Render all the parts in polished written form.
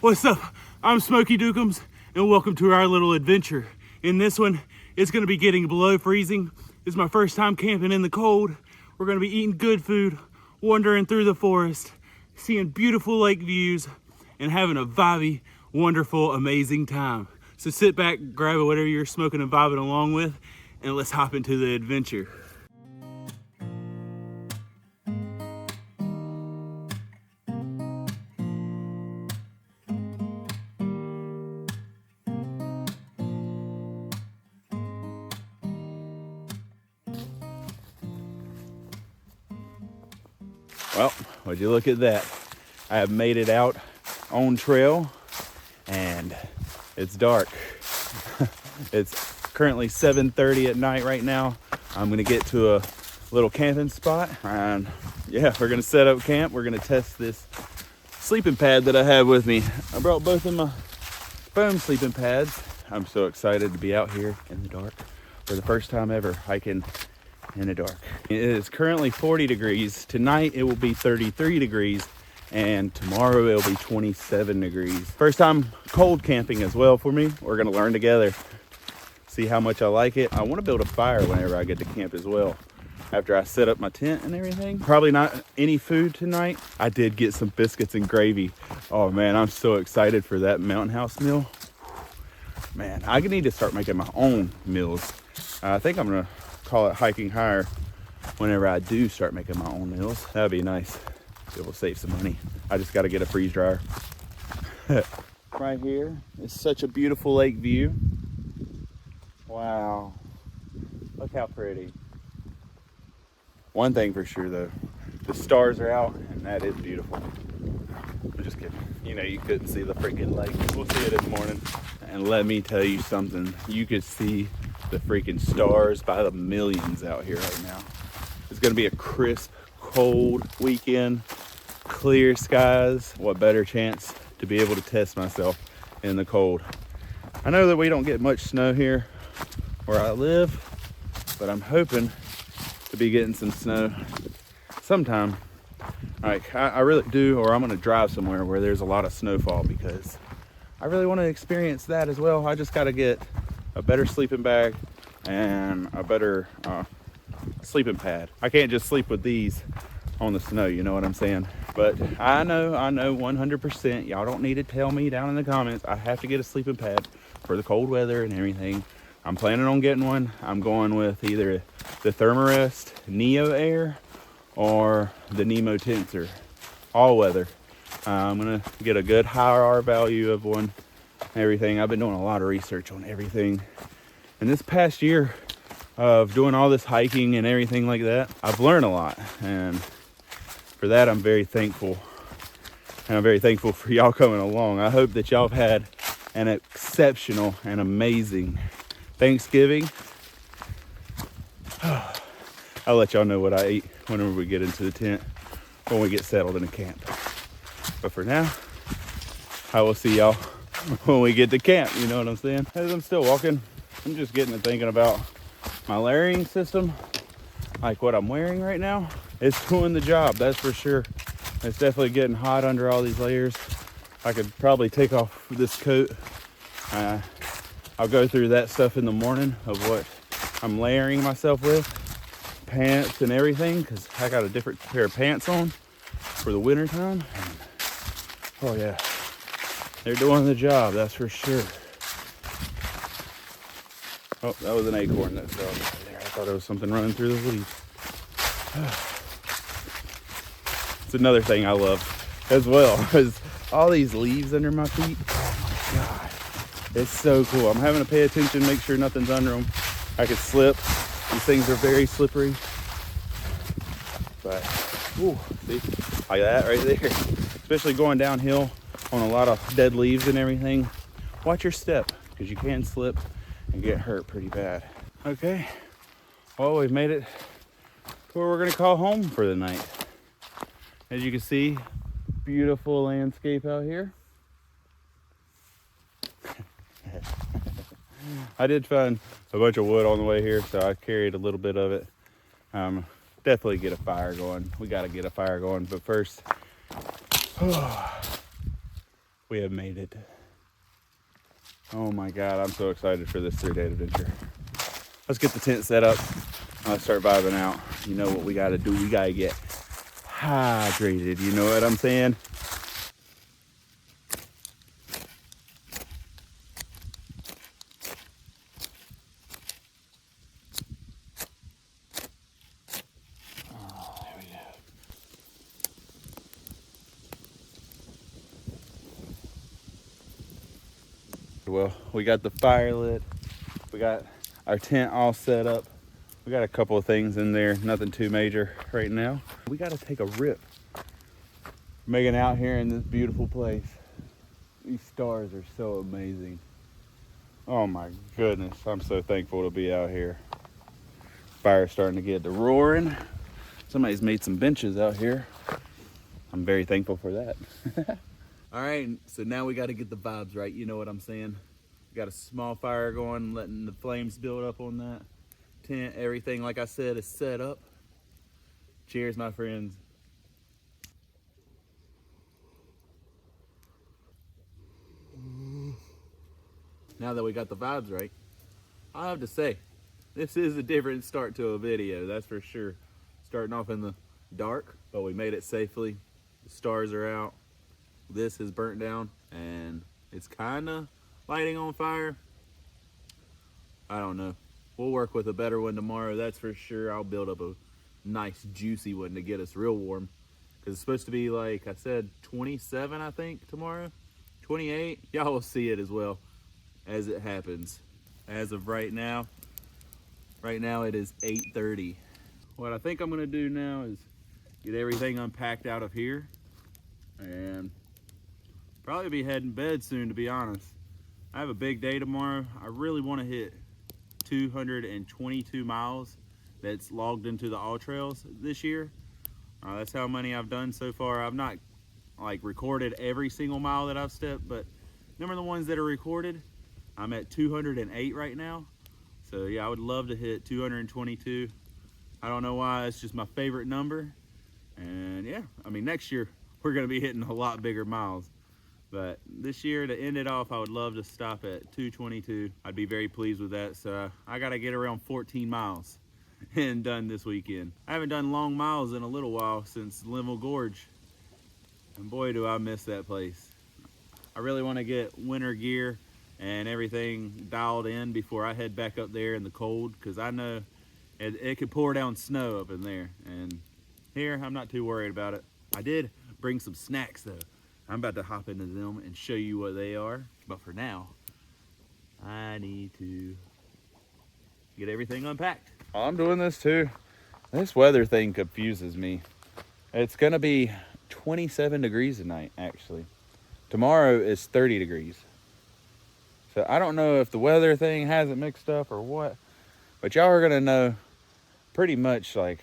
What's up? I'm SmokeyDukems and welcome to our little adventure. In this one, it's gonna be getting below freezing. It's my first time camping in the cold. We're gonna be eating good food, wandering through the forest, seeing beautiful lake views, and having a vibey, wonderful, amazing time. So sit back, grab whatever you're smoking and vibing along with, and let's hop into the adventure. Well, would you look at that? I have made it out on trail and it's dark. It's currently 7:30 at night right now. I'm gonna get to a little camping spot and yeah, we're gonna set up camp. We're gonna test this sleeping pad that I have with me. I brought both of my foam sleeping pads. I'm so excited to be out here in the dark for the first time ever hiking in the dark. It is currently 40 degrees. Tonight it will be 33 degrees and tomorrow it'll be 27 degrees. First time cold camping as well for me. We're gonna learn together, see how much I like it. I wanna build a fire whenever I get to camp as well, after I set up my tent and everything. Probably not any food tonight. I did get some biscuits and gravy. Oh man, I'm so excited for that Mountain House meal. Man, I need to start making my own meals. I think I'm gonna call it hiking higher whenever I do start making my own meals. That'd be nice. Be able to save some money. I just got to get a freeze dryer. Right here is such a beautiful lake view. Wow. Look how pretty. One thing for sure though, the stars are out and that is beautiful. I'm just kidding. You know, you couldn't see the freaking lake. We'll see it in the morning. And let me tell you something. You could see the freaking stars by the millions out here right now. It's gonna be a crisp, cold weekend, clear skies. What better chance to be able to test myself in the cold. I know that we don't get much snow here where I live, but I'm hoping to be getting some snow sometime. Like I really do, or I'm gonna drive somewhere where there's a lot of snowfall because I really want to experience that as well. I just got to get a better sleeping bag and a better sleeping pad. I can't just sleep with these on the snow, you know what I'm saying? But I know 100%, y'all don't need to tell me down in the comments, I have to get a sleeping pad for the cold weather and everything. I'm planning on getting one. I'm going with either the Thermarest Neo Air or the Nemo Tensor all weather. I'm gonna get a good high R value of one, everything. I've been doing a lot of research on everything. And this past year of doing all this hiking and everything like that, I've learned a lot. And for that, I'm very thankful. And I'm very thankful for y'all coming along. I hope that y'all have had an exceptional and amazing Thanksgiving. I'll let y'all know what I ate whenever we get into the tent, when we get settled in the camp. But for now, I will see y'all when we get to camp, you know what I'm saying? As I'm still walking, I'm just getting to thinking about my layering system. Like what I'm wearing right now, it's doing the job, that's for sure. It's definitely getting hot under all these layers. I could probably take off this coat. I'll go through that stuff in the morning of what I'm layering myself with. Pants and everything, because I got a different pair of pants on for the winter time. Oh yeah, they're doing the job, that's for sure. Oh, that was an acorn that fell there. I thought it was something running through the leaves. It's another thing I love as well, is all these leaves under my feet. Oh my God, it's so cool. I'm having to pay attention, make sure nothing's under them. I could slip. These things are very slippery. But, ooh, see, like that right there. Especially going downhill on a lot of dead leaves and everything. Watch your step, because you can slip and get hurt pretty bad. Okay, well, we've made it to where we're gonna call home for the night. As you can see, beautiful landscape out here. I did find a bunch of wood on the way here, so I carried a little bit of it. Definitely get a fire going. We gotta get a fire going, but first, We have made it. Oh my God, I'm so excited for this 3-day adventure. Let's get the tent set up. Let's start vibing out. You know what we gotta do? We gotta get hydrated. You know what I'm saying? Well, we got the fire lit. We got our tent all set up. We got a couple of things in there, nothing too major right now. We got to take a rip. Making out here in this beautiful place. These stars are so amazing. Oh my goodness, I'm so thankful to be out here. Fire's starting to get to roaring. Somebody's made some benches out here. I'm very thankful for that. All right, so now we got to get the vibes right. You know what I'm saying? We got a small fire going, letting the flames build up on that tent. Everything, like I said, is set up. Cheers, my friends. Now that we got the vibes right, I have to say, this is a different start to a video, that's for sure. Starting off in the dark, but we made it safely. The stars are out. This is burnt down and it's kind of lighting on fire. I don't know. We'll work with a better one tomorrow, that's for sure. I'll build up a nice juicy one to get us real warm. Because it's supposed to be, like I said, 27, I think, tomorrow. 28. Y'all will see it as well as it happens. As of right now it is 8:30. What I think I'm gonna do now is get everything unpacked out of here and probably be heading to bed soon, to be honest. I have a big day tomorrow. I really want to hit 222 miles that's logged into the All Trails this year. That's how many I've done so far. I've not like recorded every single mile that I've stepped, but number the ones that are recorded, I'm at 208 right now. So yeah, I would love to hit 222. I don't know why, it's just my favorite number. And yeah, I mean, next year we're gonna be hitting a lot bigger miles. But this year, to end it off, I would love to stop at 222. I'd be very pleased with that. So I gotta get around 14 miles and done this weekend. I haven't done long miles in a little while since Linville Gorge. And boy, do I miss that place. I really wanna get winter gear and everything dialed in before I head back up there in the cold, because I know it could pour down snow up in there. And here, I'm not too worried about it. I did bring some snacks though. I'm about to hop into them and show you what they are. But for now, I need to get everything unpacked. I'm doing this too. This weather thing confuses me. It's gonna be 27 degrees tonight, actually. Tomorrow is 30 degrees. So I don't know if the weather thing has it mixed up or what, but y'all are gonna know pretty much like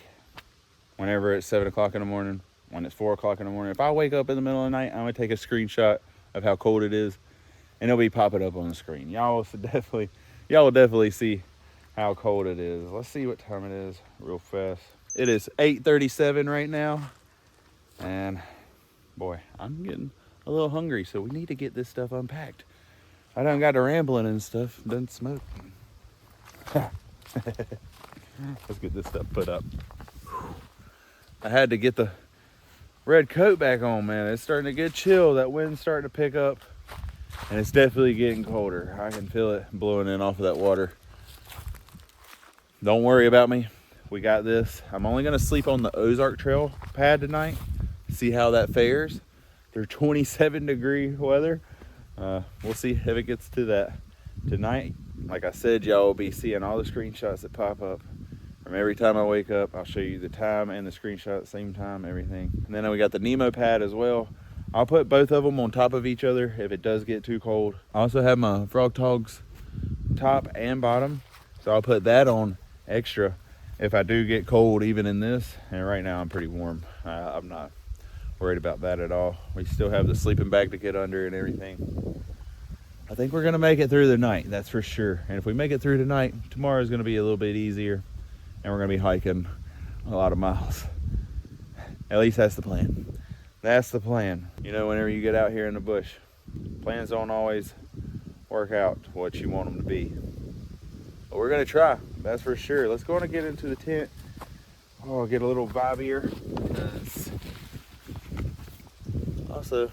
whenever it's 7 o'clock in the morning, when it's 4 o'clock in the morning. If I wake up in the middle of the night, I'm gonna take a screenshot of how cold it is and it'll be popping up on the screen. Y'all will definitely see how cold it is. Let's see what time it is real fast. It is 8:37 right now. And boy, I'm getting a little hungry, so we need to get this stuff unpacked. I done got to rambling and stuff, done smoking. Let's get this stuff put up. I had to get the red coat back on, man. It's starting to get chill. That wind's starting to pick up and it's definitely getting colder. I can feel it blowing in off of that water. Don't worry about me. We got this. I'm only gonna sleep on the Ozark Trail pad tonight. See how that fares through 27 degree weather. We'll see if it gets to that tonight. Like I said, y'all will be seeing all the screenshots that pop up from every time I wake up. I'll show you the time and the screenshot at the same time, everything. And then we got the Nemo pad as well. I'll put both of them on top of each other if it does get too cold. I also have my Frog Togs top and bottom, so I'll put that on extra if I do get cold even in this. And right now I'm pretty warm. I'm not worried about that at all. We still have the sleeping bag to get under and everything. I think we're gonna make it through the night, that's for sure. And if we make it through tonight, tomorrow is gonna be a little bit easier and we're gonna be hiking a lot of miles. At least that's the plan. That's the plan. You know, whenever you get out here in the bush, Plans don't always work out what you want them to be. But we're gonna try, that's for sure. Let's go on and get into the tent. Oh, get a little vibe here. Also,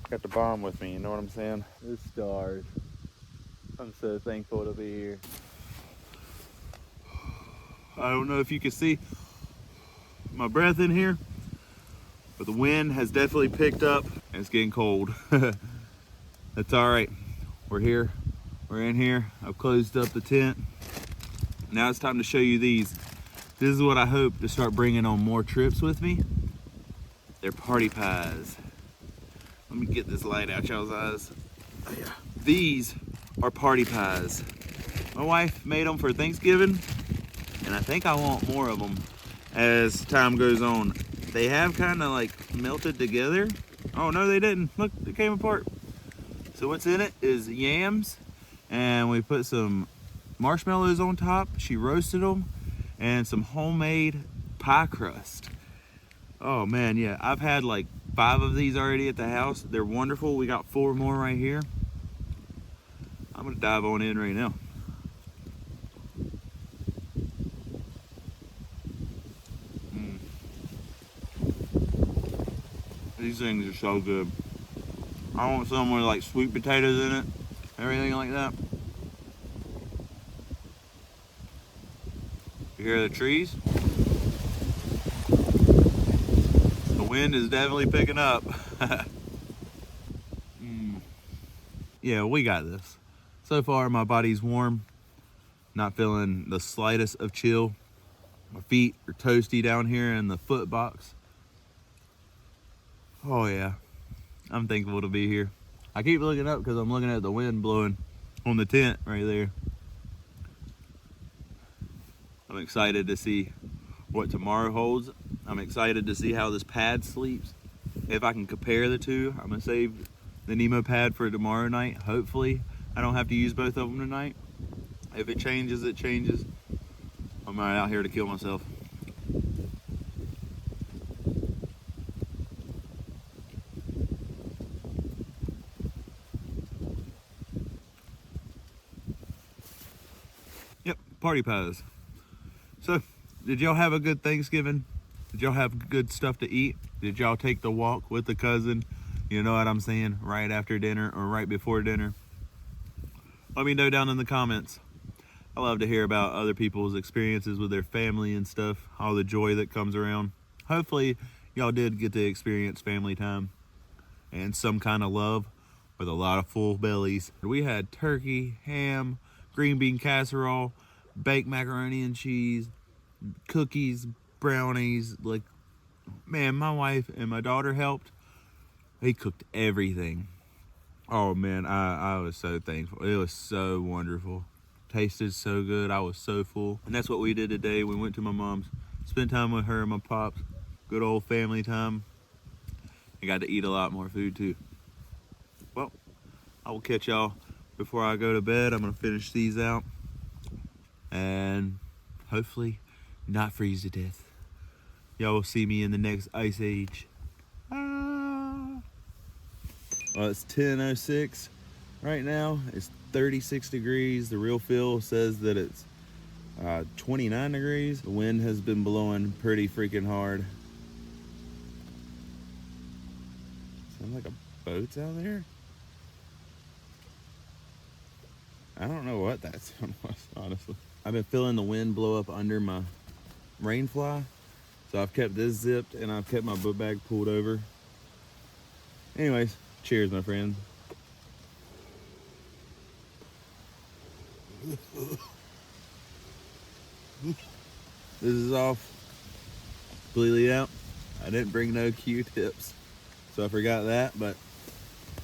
got the bomb with me, you know what I'm saying? The stars. I'm so thankful to be here. I don't know if you can see my breath in here, but the wind has definitely picked up and it's getting cold. That's all right. We're here, we're in here. I've closed up the tent. Now it's time to show you these. This is what I hope to start bringing on more trips with me. They're party pies. Let me get this light out y'all's eyes. Oh, yeah. These are party pies. My wife made them for Thanksgiving, and I think I want more of them as time goes on. They have kind of like melted together. Oh no, they didn't. Look, they came apart. So what's in it is yams, and we put some marshmallows on top. She roasted them, and some homemade pie crust. Oh man, yeah, I've had like 5 of these already at the house. They're wonderful. We got 4 more right here. I'm gonna dive on in right now. These things are so good. I want some with like sweet potatoes in it, everything like that. You hear the trees? The wind is definitely picking up. Yeah, we got this. So far, my body's warm. Not feeling the slightest of chill. My feet are toasty down here in the foot box. Oh yeah, I'm thankful to be here. I keep looking up because I'm looking at the wind blowing on the tent right there. I'm excited to see what tomorrow holds. I'm excited to see how this pad sleeps. If I can compare the two, I'm gonna save the Nemo pad for tomorrow night. Hopefully, I don't have to use both of them tonight. If it changes, it changes. I'm not out here to kill myself. Yep, party pies. So, did y'all have a good Thanksgiving? Did y'all have good stuff to eat? Did y'all take the walk with the cousin? You know what I'm saying? Right after dinner or right before dinner? Let me know down in the comments. I love to hear about other people's experiences with their family and stuff, all the joy that comes around. Hopefully, y'all did get to experience family time and some kind of love with a lot of full bellies. We had turkey, ham, green bean casserole, baked macaroni and cheese, cookies, brownies. Like, man, my wife and my daughter helped. They cooked everything. Oh man, I was so thankful. It was so wonderful. Tasted so good. I was so full. And that's what we did today. We went to my mom's, spent time with her and my pops. Good old family time. I got to eat a lot more food too. Well, I will catch y'all before I go to bed. I'm gonna finish these out and hopefully not freeze to death. Y'all will see me in the next ice age. Well, it's 10:06 right now. It's 36 degrees. The real feel says that it's 29 degrees. The wind has been blowing pretty freaking hard. Sounds like a boat's out there. I don't know what that sound was, honestly. I've been feeling the wind blow up under my rain fly. So I've kept this zipped and I've kept my book bag pulled over. Anyways, cheers, my friend. This is off completely out. I didn't bring no Q-tips, so I forgot that, but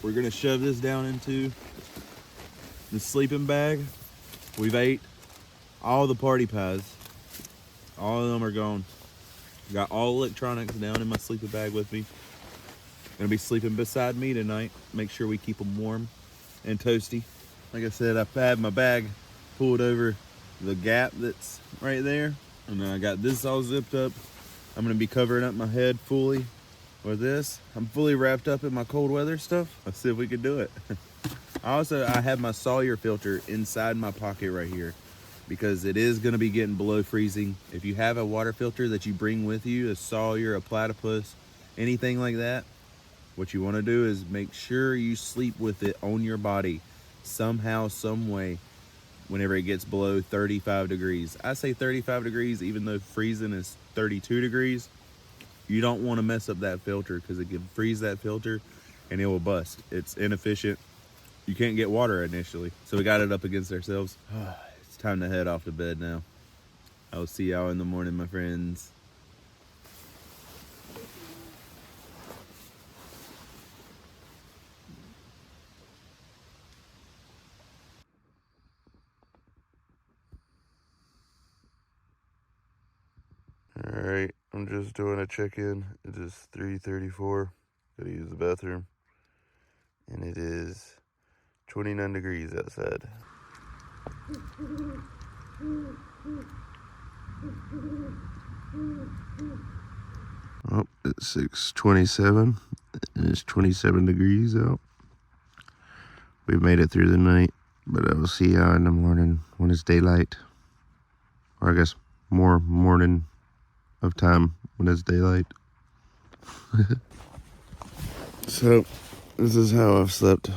we're gonna shove this down into the sleeping bag. We've ate all the party pies. All of them are gone. Got all electronics down in my sleeping bag with me. Gonna be sleeping beside me tonight. Make sure we keep them warm and toasty. Like I said, I've had my bag pulled over the gap that's right there. And then I got this all zipped up. I'm gonna be covering up my head fully with this, I'm fully wrapped up in my cold weather stuff. Let's see if we can do it. I have my Sawyer filter inside my pocket right here because it is going to be getting below freezing. If you have a water filter that you bring with you, a Sawyer, a platypus, anything like that, what you want to do is make sure you sleep with it on your body somehow, some way, whenever it gets below 35 degrees. I say 35 degrees, even though freezing is 32 degrees. You don't want to mess up that filter because it can freeze that filter and it will bust. It's inefficient. You can't get water initially. So we got it up against ourselves. It's time to head off to bed now. I'll see y'all in the morning, my friends. All right, I'm just doing a check-in. It is 3:34. Gotta use the bathroom. And it is 29 degrees outside. Oh, it's 6:27 and it's 27 degrees out. We've made it through the night, but I will see y'all in the morning when it's daylight. Or I guess more morning of time when it's daylight. So, this is how I've slept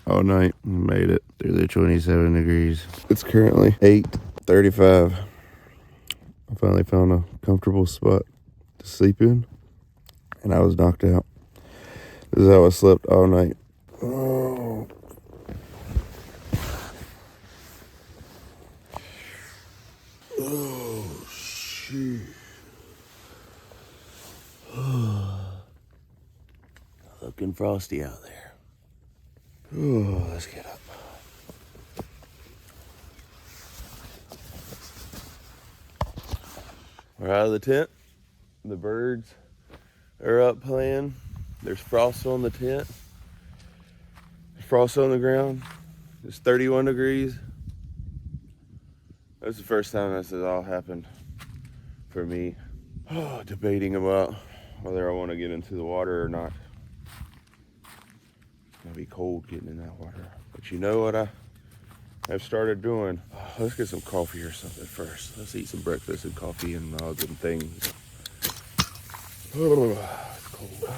all night and made it through the 27 degrees. It's currently 8:35. I finally found a comfortable spot to sleep in, and I was knocked out. This is how I slept all night. Oh. Oh, shit. Looking frosty out there. Oh, let's get up. We're out of the tent. The birds are up playing. There's frost on the tent. There's frost on the ground. It's 31 degrees. That's the first time this has all happened for me. Oh, debating about whether I want to get into the water or not. It's gonna be cold getting in that water. But you know what I've started doing? Let's get some coffee or something first. Let's eat some breakfast and coffee and all them things. Oh, it's cold.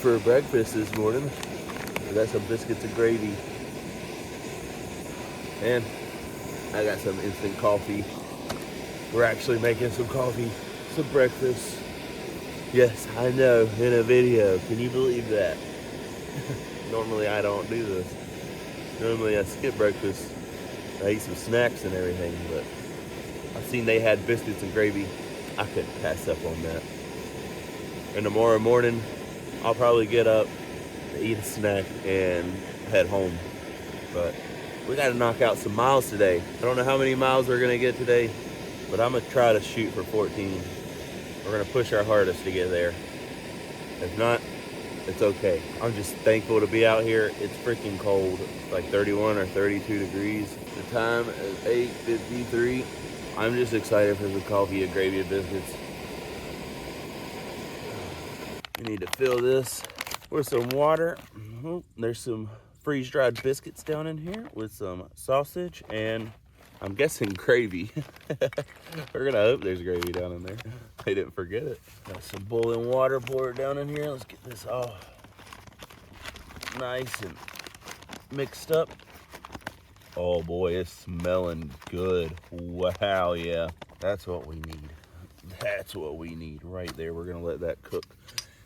For breakfast this morning, I got some biscuits and gravy. And I got some instant coffee. We're actually making some coffee, some breakfast. Yes, I know, in a video. Can you believe that? Normally I don't do this. Normally I skip breakfast. I eat some snacks and everything, but I seen they had biscuits and gravy. I couldn't pass up on that. And tomorrow morning, I'll probably get up, eat a snack, and head home. But we gotta knock out some miles today. I don't know how many miles we're gonna get today, but I'm gonna try to shoot for 14. We're gonna push our hardest to get there. If not, it's okay. I'm just thankful to be out here. It's freaking cold. It's like 31 or 32 degrees. The time is 8:53. I'm just excited for the coffee and gravy and biscuits. We need to fill this with some water. There's some freeze-dried biscuits down in here with some sausage and I'm guessing gravy. We're gonna hope there's gravy down in there. They didn't forget it. Got some boiling water poured down in here. Let's get this all nice and mixed up. Oh boy, it's smelling good. Wow, yeah. That's what we need. That's what we need right there. We're gonna let that cook.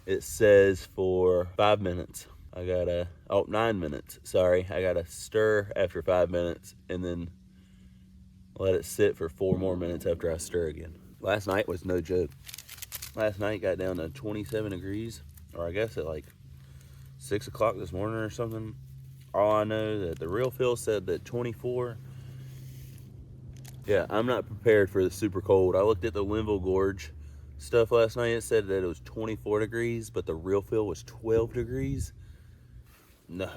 It says for 5 minutes. I gotta, 9 minutes. Sorry, I gotta stir after 5 minutes and then let it sit for 4 more minutes after I stir again. Last night was no joke. Last night got down to 27 degrees, or I guess at like 6 o'clock this morning or something. All I know that the real feel said that 24. Yeah, I'm not prepared for the super cold. I looked at the Linville Gorge stuff last night. It said that it was 24 degrees, but the real feel was 12 degrees. No,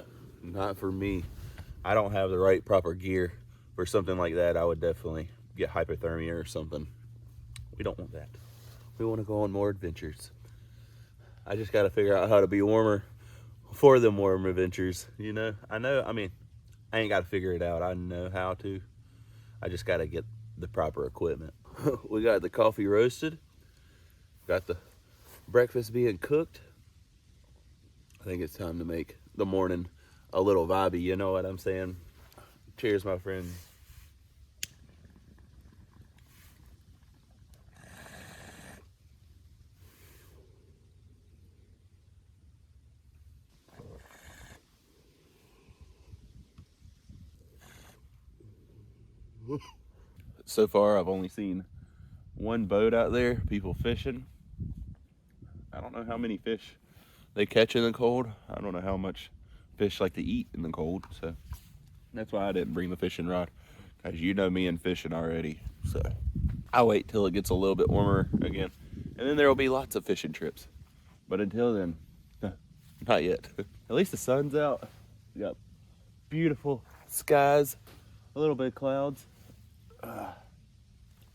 not for me. I don't have the right proper gear for something like that, I would definitely get hypothermia or something. We don't want that. We want to go on more adventures. I just got to figure out how to be warmer for them warm adventures, you know? I mean, I ain't got to figure it out. I know how to. I just got to get the proper equipment. We got the coffee roasted. Got the breakfast being cooked. I think it's time to make the morning a little vibey, you know what I'm saying? Cheers, my friend. So far, I've only seen one boat out there, people fishing. I don't know how many fish they catch in the cold. I don't know how much fish like to eat in the cold, so that's why I didn't bring the fishing rod, because you know me and fishing already. So I'll wait till it gets a little bit warmer again, and then there will be lots of fishing trips. But until then, not yet. At least the sun's out. We got beautiful skies, a little bit of clouds.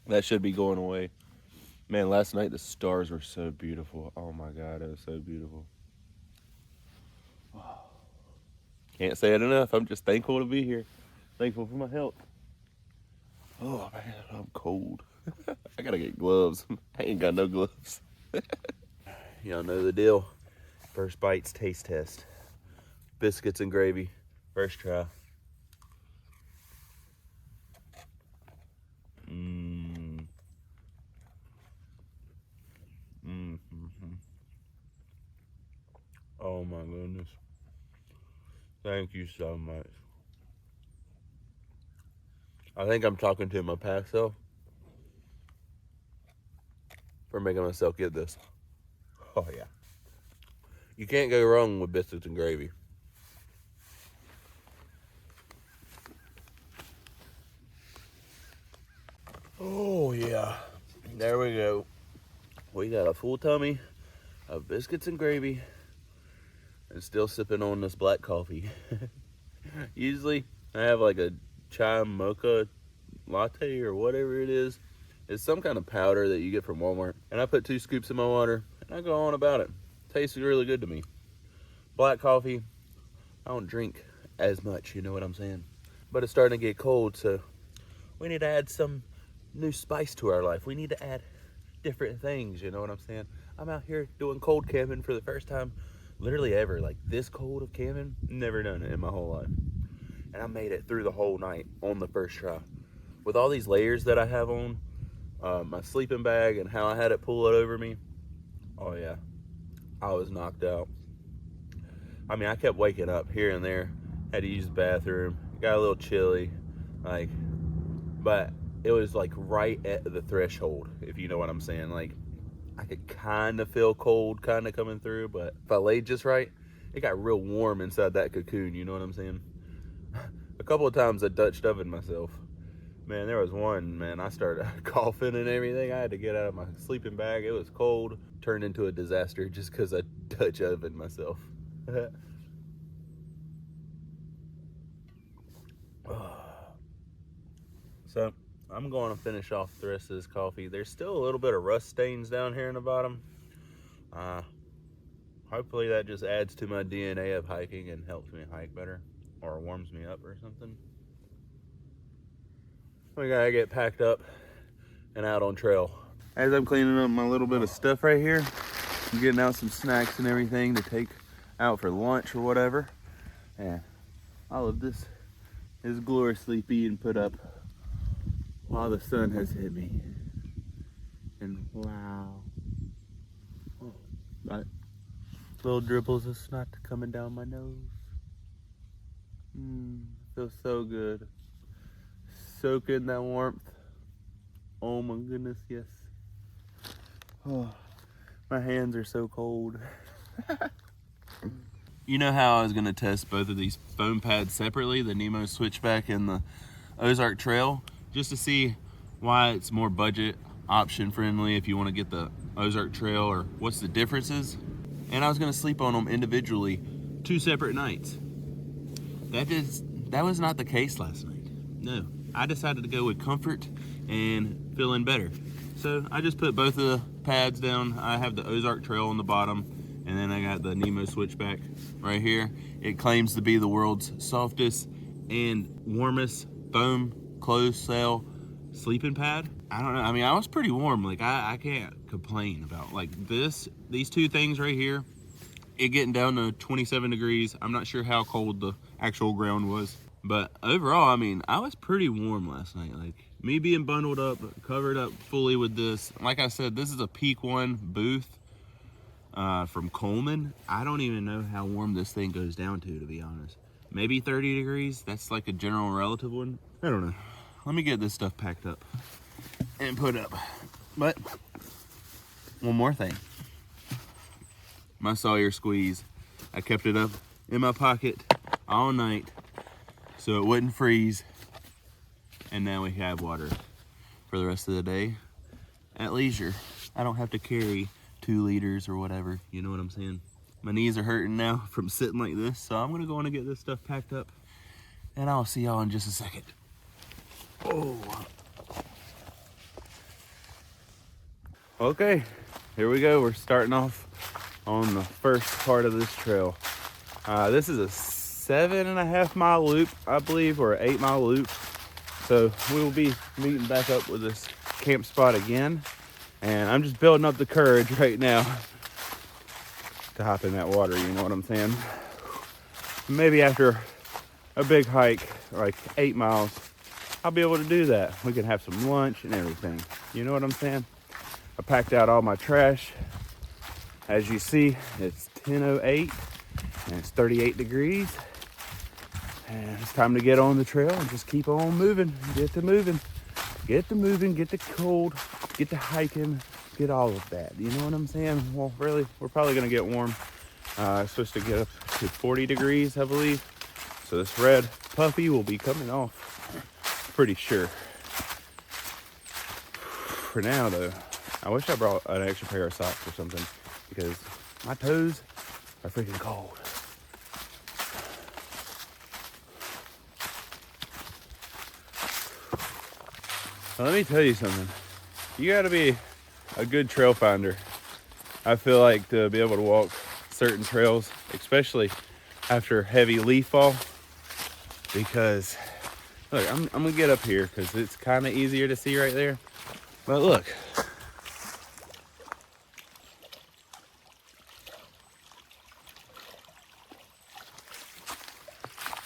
That should be going away. Man, last night the stars were so beautiful. Oh my God, it was so beautiful. Can't say it enough. I'm just thankful to be here. Thankful for my health. Oh man, I'm cold. I gotta get gloves. I ain't got no gloves. Y'all know the deal. First bites, taste test. Biscuits and gravy, first try. Oh my goodness. Thank you so much. I think I'm talking to my past self for making myself get this. Oh yeah. You can't go wrong with biscuits and gravy. Oh yeah. There we go. We got a full tummy of biscuits and gravy and still sipping on this black coffee. Usually I have like a chai mocha latte or whatever it is. It's some kind of powder that you get from Walmart. And I put 2 scoops in my water and I go on about it. Tastes really good to me. Black coffee, I don't drink as much, you know what I'm saying? But it's starting to get cold, so we need to add some new spice to our life. We need to add different things, you know what I'm saying? I'm out here doing cold camping for the first time literally ever. Like this cold of camping, never done it in my whole life. And I made it through the whole night on the first try. With all these layers that I have on, my sleeping bag and how I had it pull it over me, oh yeah, I was knocked out. I mean, I kept waking up here and there, had to use the bathroom, got a little chilly, like, but it was like right at the threshold, if you know what I'm saying. Like, I could kind of feel cold kind of coming through, but if I laid just right, it got real warm inside that cocoon, you know what I'm saying? A couple of times I Dutch ovened myself. Man, there was one, man, I started coughing and everything. I had to get out of my sleeping bag. It was cold. Turned into a disaster just because I Dutch ovened myself. So, I'm going to finish off the rest of this coffee. There's still a little bit of rust stains down here in the bottom. Hopefully that just adds to my DNA of hiking and helps me hike better. Or warms me up or something. We gotta get packed up and out on trail. As I'm cleaning up my little bit of stuff right here, I'm getting out some snacks and everything to take out for lunch or whatever. And all of this is gloriously being put up while the sun has hit me. And wow. Oh, got little dribbles of snot coming down my nose. Feels so good. Soak in that warmth. Oh my goodness, yes. Oh, my hands are so cold. You know how I was gonna test both of these foam pads separately, the Nemo Switchback and the Ozark Trail, just to see why it's more budget option friendly if you want to get the Ozark Trail, or what's the differences. And I was gonna sleep on them individually 2 separate nights. That just that was not the case last night. No, I decided to go with comfort and feeling better. So I just put both of the pads down. I have the Ozark Trail on the bottom, and then I got the Nemo Switchback right here. It claims to be the world's softest and warmest foam closed cell sleeping pad. I don't know, I mean, I was pretty warm. Like I can't complain about like these two things right here. It getting down to 27 degrees. I'm not sure how cold the actual ground was, but overall, I mean, I was pretty warm last night. Like me being bundled up, covered up fully with this. Like I said, this is a Peak One booth from Coleman. I don't even know how warm this thing goes down to be honest. Maybe 30 degrees. That's like a general relative one. I don't know. Let me get this stuff packed up and put up. But one more thing. My Sawyer squeeze. I kept it up in my pocket all night so it wouldn't freeze. And now we have water for the rest of the day at leisure. I don't have to carry 2 liters or whatever, you know what I'm saying? My knees are hurting now from sitting like this, so I'm gonna go on and get this stuff packed up, and I'll see y'all in just a second. Oh. Okay, here we go. We're starting off on the first part of this trail. This is a 7.5 mile loop, I believe, or an 8 mile loop. So we will be meeting back up with this camp spot again. And I'm just building up the courage right now to hop in that water, you know what I'm saying? Maybe after a big hike, like 8 miles, I'll be able to do that. We can have some lunch and everything. You know what I'm saying? I packed out all my trash. As you see, it's 10:08 and it's 38 degrees. And it's time to get on the trail and just keep on moving. Get to moving. Get to moving, get to cold, get to hiking, get all of that. You know what I'm saying? Well, really, we're probably gonna get warm. It's supposed to get up to 40 degrees, I believe. So this red puffy will be coming off, pretty sure. For now though, I wish I brought an extra pair of socks or something because my toes are freaking cold. Now, let me tell you something. You gotta be a good trail finder. I feel like to be able to walk certain trails, especially after heavy leaf fall, because look, I'm gonna get up here because it's kind of easier to see right there. But look,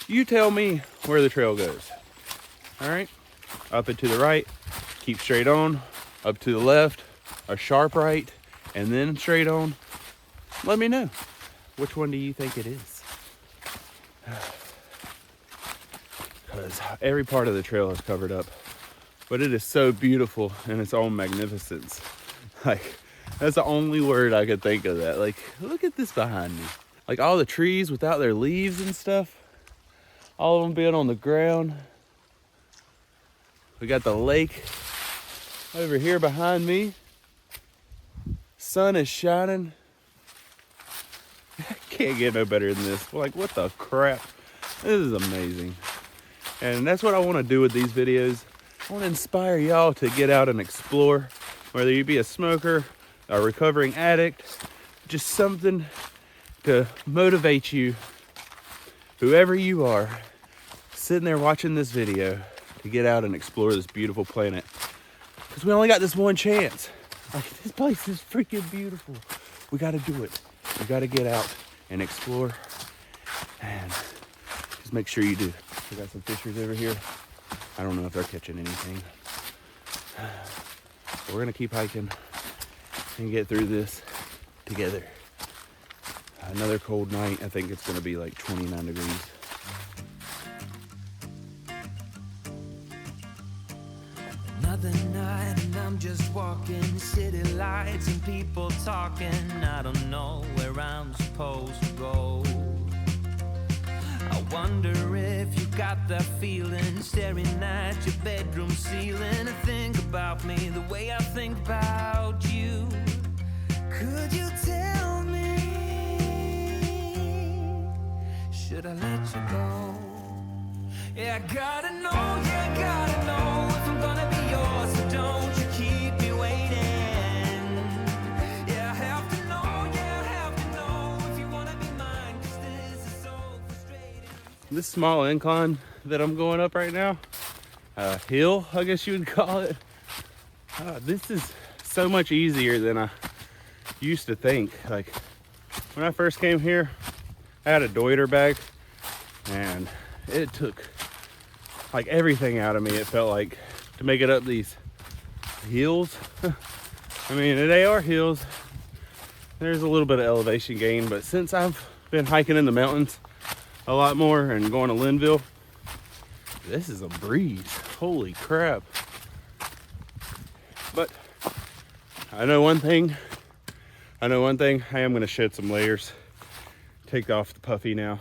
you tell me where the trail goes. All right, up and to the right, keep straight on, up to the left, a sharp right, and then straight on. Let me know. Which one do you think it is? Because every part of the trail is covered up, but it is so beautiful in its own magnificence. Like, that's the only word I could think of that. Like, look at this behind me. Like all the trees without their leaves and stuff, all of them being on the ground. We got the lake over here behind me. Sun is shining. Can't get no better than this. Like, what the crap? This is amazing. And that's what I want to do with these videos. I want to inspire y'all to get out and explore. Whether you be a smoker, a recovering addict, just something to motivate you, whoever you are, sitting there watching this video, to get out and explore this beautiful planet. Because we only got this one chance. Like, this place is freaking beautiful. We got to do it. We got to get out and explore. And just make sure you do. We got some fishers over here. I don't know if they're catching anything. But we're going to keep hiking and get through this together. Another cold night. I think it's going to be like 29 degrees. Another night and I'm just walking, city lights and people talking. I don't know where I'm supposed to go. I wonder if you got that feeling, staring at your bedroom ceiling, and think about me the way I think about you. Could you tell me, should I let you go? Yeah, I gotta know, yeah, I gotta know if I'm gonna be yours, so don't you keep me waiting. Yeah, I have to know, yeah, I have to know if you wanna be mine, 'cause this is so frustrating. This small incline that I'm going up right now, hill, I guess you would call it. This is so much easier than I used to think. Like when I first came here, I had a Deuter bag and it took like everything out of me, it felt like, to make it up these hills. I mean, they are hills. There's a little bit of elevation gain, but since I've been hiking in the mountains a lot more and going to Linville, this is a breeze. Holy crap. But I know one thing. I am gonna shed some layers, take off the puffy now,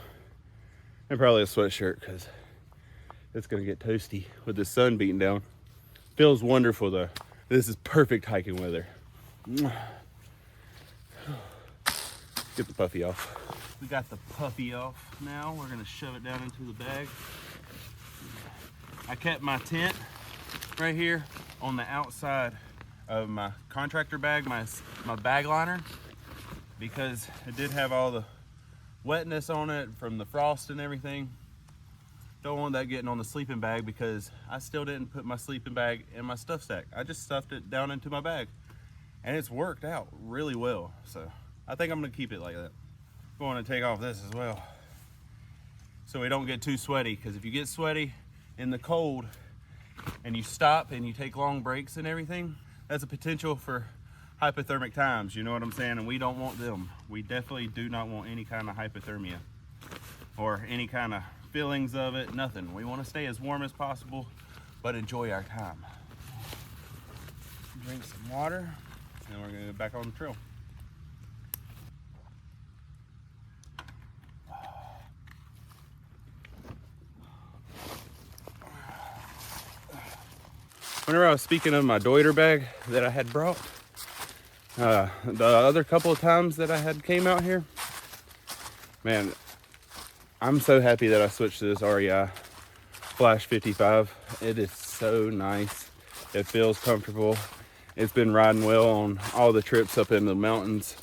and probably a sweatshirt because it's gonna get toasty with the sun beating down. Feels wonderful though. This is perfect hiking weather. Get the puffy off. We got the puffy off now. We're gonna shove it down into the bag. I kept my tent right here on the outside of my contractor bag, my bag liner, because it did have all the wetness on it from the frost and everything. Don't want that getting on the sleeping bag because I still didn't put my sleeping bag in my stuff stack. I just stuffed it down into my bag and it's worked out really well. So I think I'm gonna keep it like that. Going to take off this as well so we don't get too sweaty, because if you get sweaty in the cold and you stop and you take long breaks and everything, that's a potential for hypothermic times, you know what I'm saying? And we don't want them. We definitely do not want any kind of hypothermia or any kind of feelings of it, nothing. We want to stay as warm as possible, but enjoy our time. Drink some water, and we're gonna go back on the trail. Whenever I was speaking of my Deuter bag that I had brought, the other couple of times that I had came out here, man, I'm so happy that I switched to this REI Flash 55. It is so nice. It feels comfortable. It's been riding well on all the trips up in the mountains.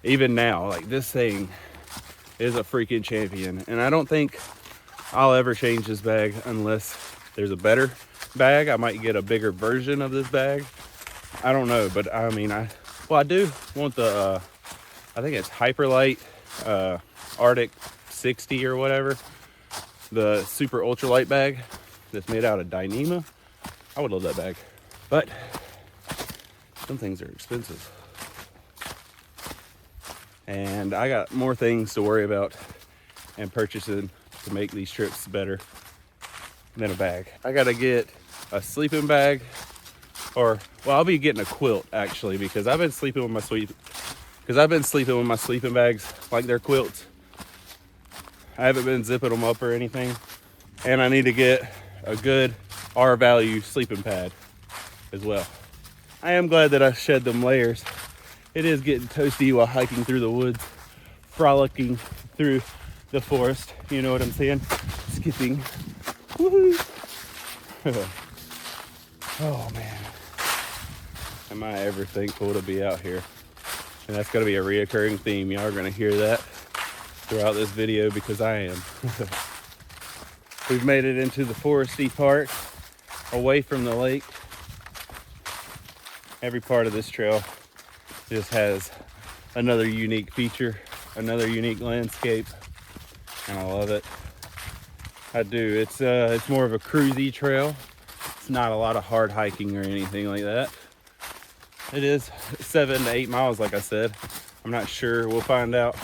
Even now, like, this thing is a freaking champion. And I don't think I'll ever change this bag unless there's a better bag. I might get a bigger version of this bag. I don't know, but I mean, I do want the, I think it's Hyperlight Arctic 60 or whatever, the super ultralight bag that's made out of Dyneema. I would love that bag, but some things are expensive, and I got more things to worry about and purchasing to make these trips better than a bag. I gotta get a sleeping bag, or well, I'll be getting a quilt actually, because I've been sleeping with my sleeping bags like they're quilts. I haven't been zipping them up or anything. And I need to get a good R-value sleeping pad as well. I am glad that I shed them layers. It is getting toasty while hiking through the woods, frolicking through the forest. You know what I'm saying? Skipping. Woohoo! Oh man. Am I ever thankful to be out here. And that's gonna be a reoccurring theme. Y'all are gonna hear that throughout this video, because I am. We've made it into the foresty part, away from the lake. Every part of this trail just has another unique feature, another unique landscape, and I love it. I do. It's more of a cruisy trail. It's not a lot of hard hiking or anything like that. It is 7 to 8 miles, like I said. I'm not sure. We'll find out.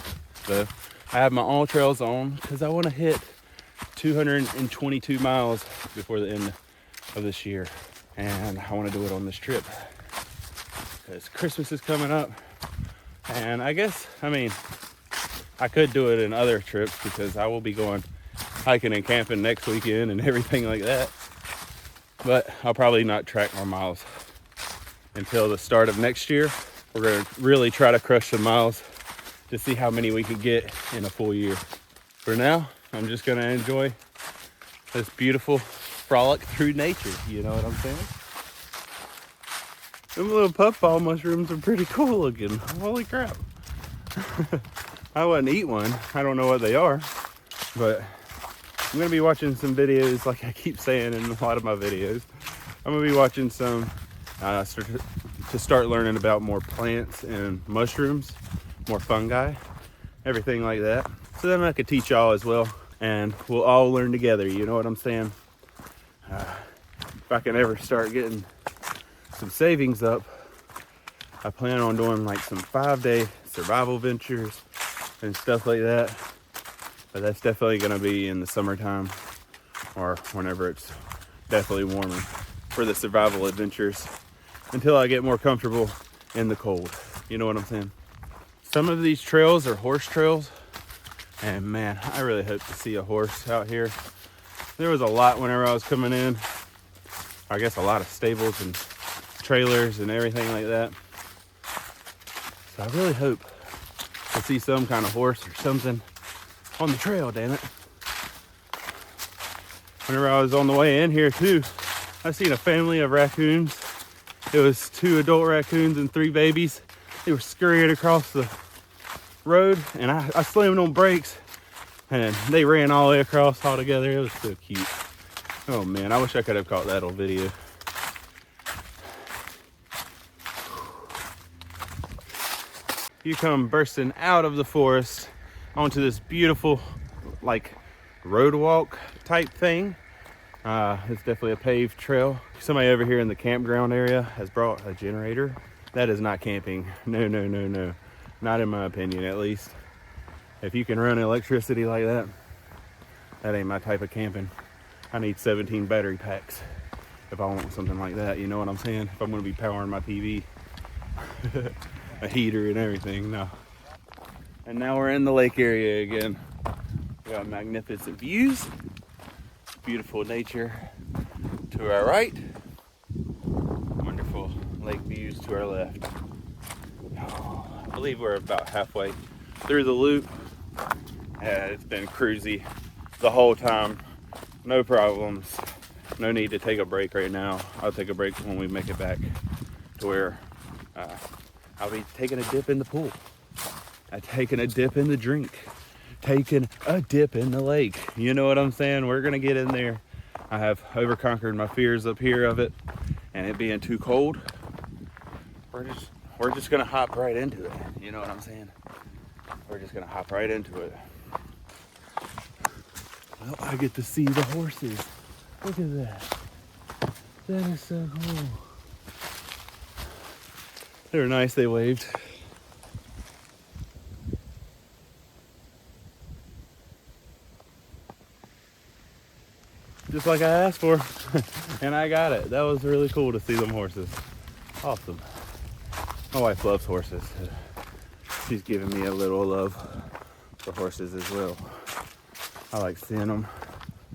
But I have my all trails on because I want to hit 222 miles before the end of this year. And I want to do it on this trip because Christmas is coming up. And I guess, I mean, I could do it in other trips because I will be going hiking and camping next weekend and everything like that. But I'll probably not track more miles until the start of next year. We're going to really try to crush some miles to see how many we can get in a full year. For now, I'm just going to enjoy this beautiful frolic through nature. You know what I'm saying? Them little puffball mushrooms are pretty cool looking. Holy crap. I wouldn't eat one. I don't know what they are, but I'm gonna be watching some videos, like I keep saying in a lot of my videos. I'm gonna be watching some to start learning about more plants and mushrooms, more fungi, everything like that. So then I could teach y'all as well, and we'll all learn together. You know what I'm saying? If I can ever start getting some savings up, I plan on doing like some 5-day survival ventures and stuff like that. But that's definitely gonna be in the summertime or whenever it's definitely warmer for the survival adventures until I get more comfortable in the cold. You know what I'm saying? Some of these trails are horse trails, and man, I really hope to see a horse out here. There was a lot whenever I was coming in. I guess a lot of stables and trailers and everything like that. So I really hope to see some kind of horse or something on the trail, damn it. Whenever I was on the way in here too, I seen a family of raccoons. It was 2 adult raccoons and 3 babies. They were scurrying across the road, and I slammed on brakes, and they ran all the way across all together. It was so cute. Oh man, I wish I could have caught that on video. You come bursting out of the forest onto this beautiful, like, road walk type thing. It's definitely a paved trail. Somebody over here in the campground area has brought a generator. That is not camping. No, no, no, no. Not in my opinion, at least. If you can run electricity like that, that ain't my type of camping. I need 17 battery packs if I want something like that. You know what I'm saying? If I'm gonna be powering my TV, a heater and everything, no. And now we're in the lake area again. We got magnificent views, beautiful nature to our right, wonderful lake views to our left. I believe we're about halfway through the loop. It's been cruisy the whole time, no problems. No need to take a break right now. I'll take a break when we make it back to where I'll be taking a dip in the pool. Taking a dip in the drink. Taking a dip in the lake. You know what I'm saying? We're gonna get in there. I have overconquered my fears up here of it and it being too cold. We're just gonna hop right into it. You know what I'm saying? We're just gonna hop right into it. Well, I get to see the horses. Look at that. That is so cool. They were nice, they waved. Just like I asked for, and I got it. That was really cool to see them horses. Awesome. My wife loves horses. She's giving me a little love for horses as well. I like seeing them.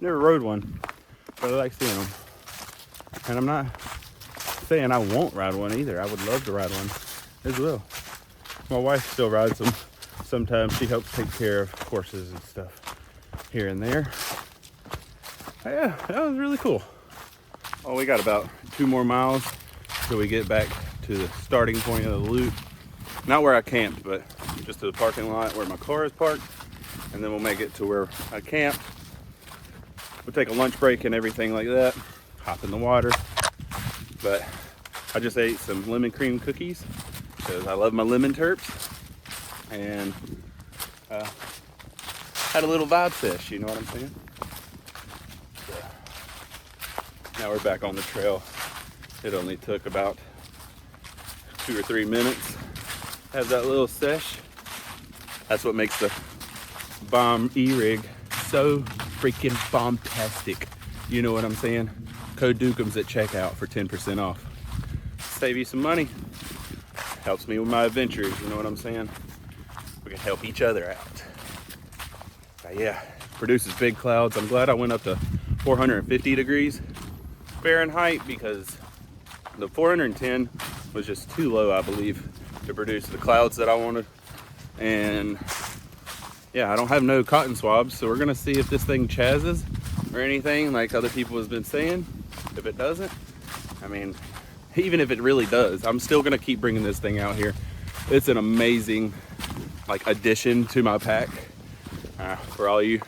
Never rode one, but I like seeing them. And I'm not saying I won't ride one either. I would love to ride one as well. My wife still rides them. Sometimes she helps take care of horses and stuff here and there. Yeah, that was really cool. Oh, we got about 2 more miles till we get back to the starting point of the loop. Not where I camped, but just to the parking lot where my car is parked. And then we'll make it to where I camp. We'll take a lunch break and everything like that. Hop in the water. But I just ate some lemon cream cookies because I love my lemon terps. And had a little vibe fish, you know what I'm saying? So, now we're back on the trail. It only took about 2 or 3 minutes. Have that little sesh. That's what makes the bomb e-rig so freaking bombastic. You know what I'm saying? Code Dukems at checkout for 10% off. Save you some money. Helps me with my adventures, you know what I'm saying? We can help each other out. But yeah, produces big clouds. I'm glad I went up to 450 degrees Fahrenheit because the 410 was just too low, I believe, to produce the clouds that I wanted. And yeah, I don't have no cotton swabs, so we're gonna see if this thing chazzes or anything like other people has been saying. If it doesn't, I mean, even if it really does, I'm still gonna keep bringing this thing out here. It's an amazing like addition to my pack. For all you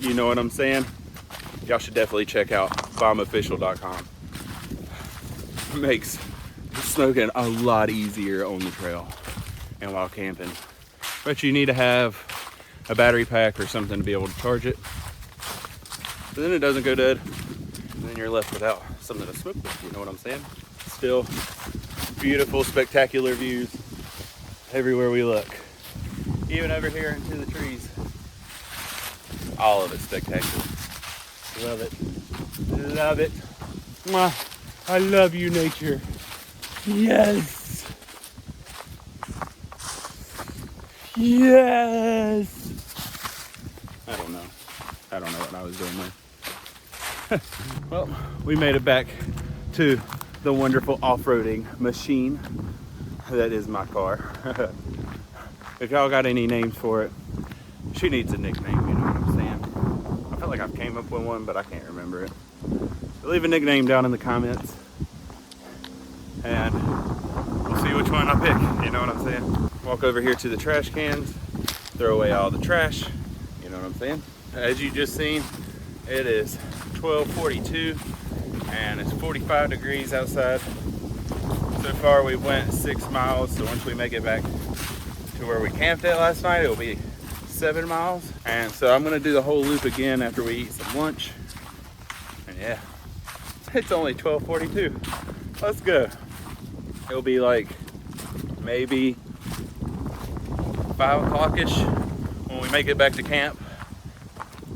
know what I'm saying, y'all should definitely check out bombofficial.com. Makes smoking a lot easier on the trail and while camping, but you need to have a battery pack or something to be able to charge it, but then it doesn't go dead, and then you're left without something to smoke with. You know what I'm saying? Still beautiful, spectacular views everywhere we look, even over here into the trees. All of it spectacular. Love it. Love it. Mwah. I love you, nature. Yes. Yes. I don't know what I was doing there. Well, we made it back to the wonderful off-roading machine that is my car. If y'all got any names for it, she needs a nickname, you know what I'm saying? I feel like I've came up with one, but I can't remember it. So leave a nickname down in the comments, and we'll see which one I pick, you know what I'm saying? Walk over here to the trash cans, throw away all the trash, you know what I'm saying? As you just seen, it is 12:42 and it's 45 degrees outside. So far we went 6 miles, so once we make it back to where we camped at last night, it'll be 7 miles. And so I'm gonna do the whole loop again after we eat some lunch. And yeah, it's only 12:42. Let's go. It'll be like maybe 5 o'clock-ish when we make it back to camp.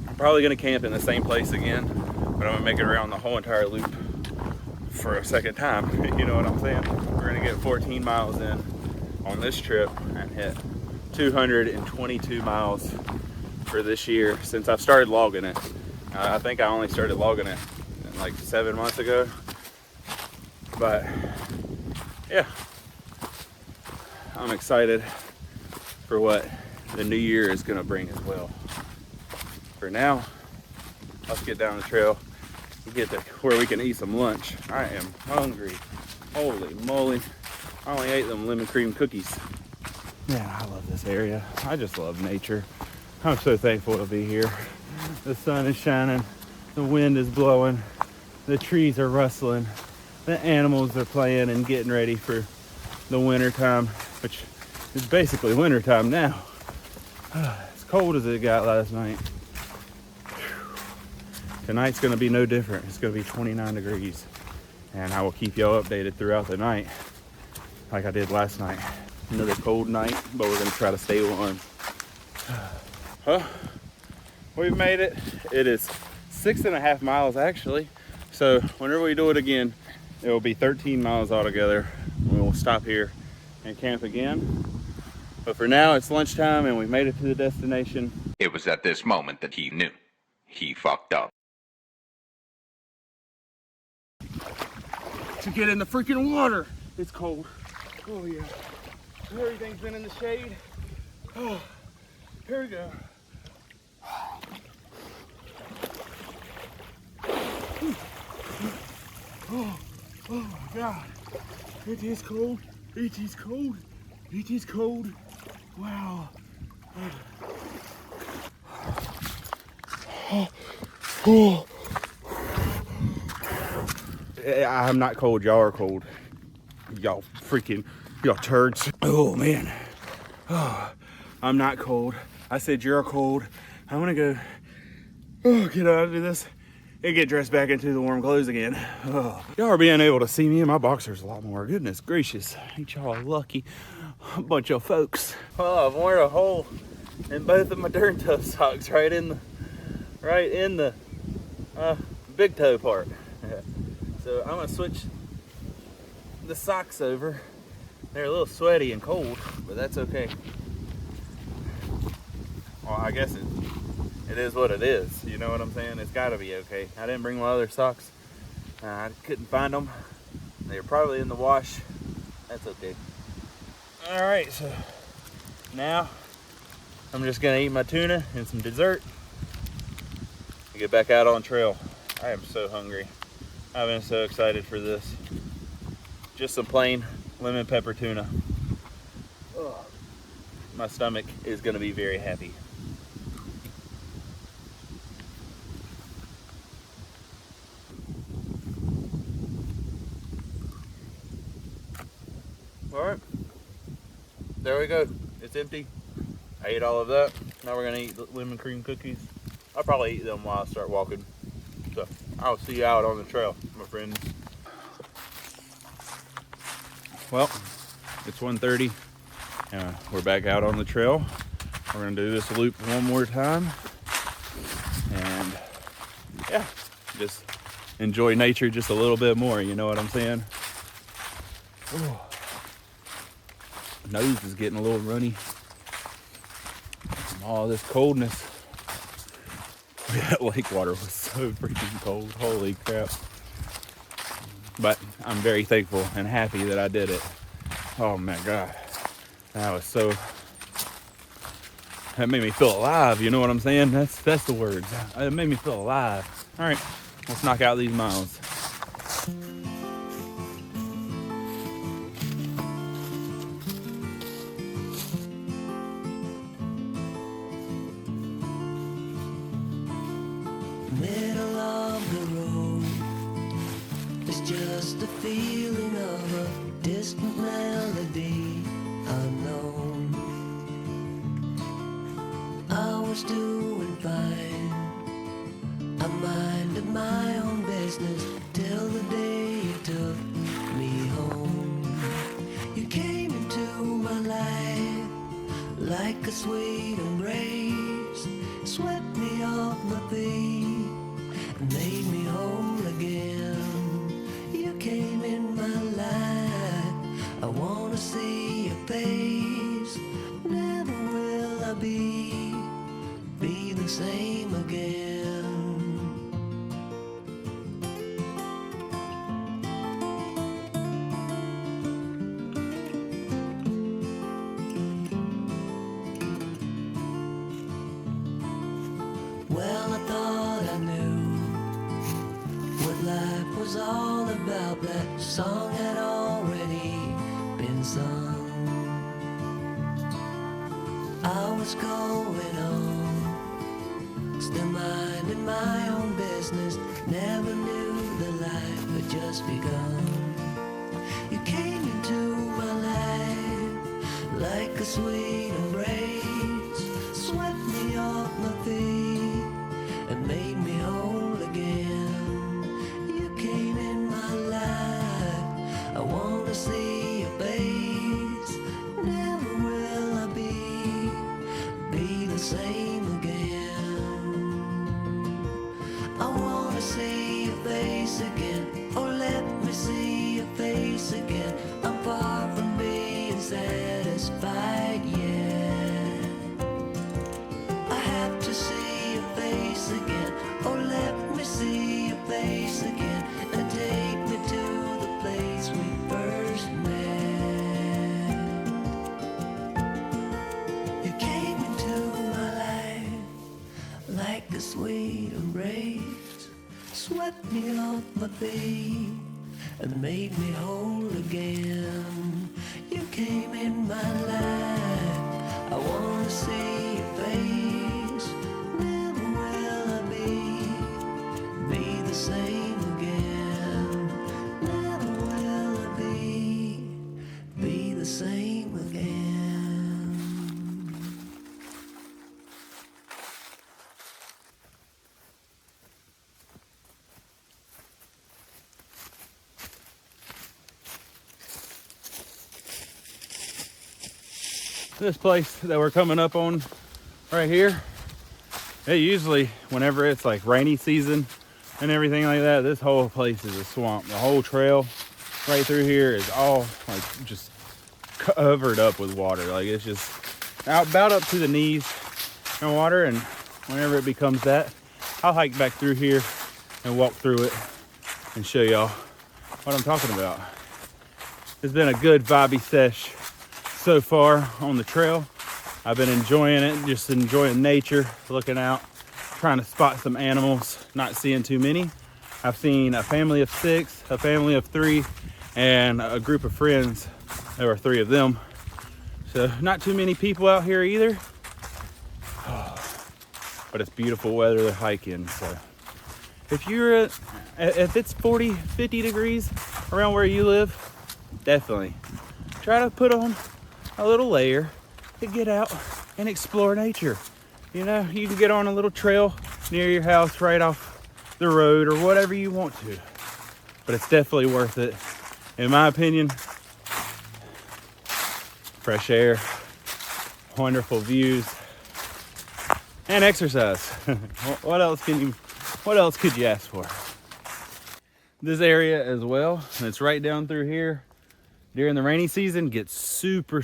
I'm probably gonna camp in the same place again, but I'm gonna make it around the whole entire loop for a second time. You know what I'm saying? We're gonna get 14 miles in on this trip and hit 222 miles for this year since I've started logging it. I think I only started logging it like 7 months ago, but yeah, I'm excited for what the new year is gonna bring as well. For now, let's get down the trail and get to where we can eat some lunch. I am hungry. Holy moly. I only ate them lemon cream cookies. Man, I love this area. I just love nature. I'm so thankful to be here. The sun is shining, the wind is blowing, the trees are rustling, the animals are playing and getting ready for the winter time, which is basically winter time now. As cold as it got last night. Tonight's gonna be no different. It's gonna be 29 degrees. And I will keep y'all updated throughout the night like I did last night. Another cold night, but we're gonna try to stay warm. We've made it. It is 6.5 miles actually. So whenever we do it again, it will be 13 miles altogether. We will stop here and camp again. But for now, it's lunchtime and we made it to the destination. It was at this moment that he knew. He fucked up. To get in the freaking water. It's cold. Oh yeah. Everything's been in the shade. Oh, here we go. Oh my God. It is cold. It is cold. It is cold. Wow. I'm not cold. Y'all are cold. Y'all turds. Oh man. Oh, I'm not cold. I said you're cold. I'm gonna go get out of this and get dressed back into the warm clothes again. Oh. Y'all are being able to see me in my boxers a lot more. Goodness gracious. Ain't y'all lucky bunch of folks. Well, I've worn a hole in both of my Dirt Tough socks right in the big toe part. So I'm gonna switch the socks over. They're a little sweaty and cold, but that's okay. Well, I guess it is what it is. You know what I'm saying? It's gotta be okay. I didn't bring my other socks. I couldn't find them. They were probably in the wash. That's okay. All right, so now I'm just gonna eat my tuna and some dessert to get back out on trail. I am so hungry. I've been so excited for this. Just some plain lemon pepper tuna. Ugh. My stomach is gonna be very happy. All right, there we go. It's empty. I ate all of that. Now we're gonna eat the lemon cream cookies. I'll probably eat them while I start walking. So I'll see you out on the trail, my friends. Well, it's 1:30. We're back out on the trail. We're gonna do this loop one more time. And yeah, just enjoy nature just a little bit more, you know what I'm saying? Ooh. Nose is getting a little runny from all this coldness. That lake water was so freaking cold. Holy crap. But I'm very thankful and happy that I did it. Oh my God. That made me feel alive, you know what I'm saying? That's the words. It made me feel alive. All right, let's knock out these miles. Middle of the road, it's just a feeling of a distant melody unknown. I was doing fine, I minded my own business till the day you took me home. You came into my life like a sweet embrace, swept me off my feet and made me whole again. You came in my life, I wanna see your face. Never will I be the same again. Well, I thought I knew what life was all about. That song had already been sung. I was going on, still minding my own business. Never knew the life had just begun. You came into my life like a sweet embrace, swept me off my feet and made me whole again. You came in my life, I wanna see your face. Never will I be the same again. I wanna see your face again, oh let me see your face again. I'm far from being satisfied yet. I have to see your face again, oh let me see your face again, and take me to the place we first met. You came into my life like a sweet embrace, swept me off my feet and made me whole again. You came in my life, I wanna see your face. Never will I be the same again. Never will I be the same again. This place that we're coming up on right here, it usually, whenever it's like rainy season and everything like that, this whole place is a swamp. The whole trail right through here is all like just covered up with water. Like it's just about up to the knees in water, and whenever it becomes that, I'll hike back through here and walk through it and show y'all what I'm talking about. It's been a good vibey sesh so far on the trail. I've been enjoying it, just enjoying nature, looking out trying to spot some animals, not seeing too many. I've seen a family of 6, a family of 3, and a group of friends. There were 3 of them. So not too many people out here either. But it's beautiful weather to hike in. So if it's 40, 50 degrees around where you live, definitely try to put on a little layer to get out and explore nature. You know, you can get on a little trail near your house right off the road or whatever you want to. But it's definitely worth it. In my opinion, fresh air, wonderful views, and exercise. What else could you ask for? This area as well, and it's right down through here, during the rainy season gets super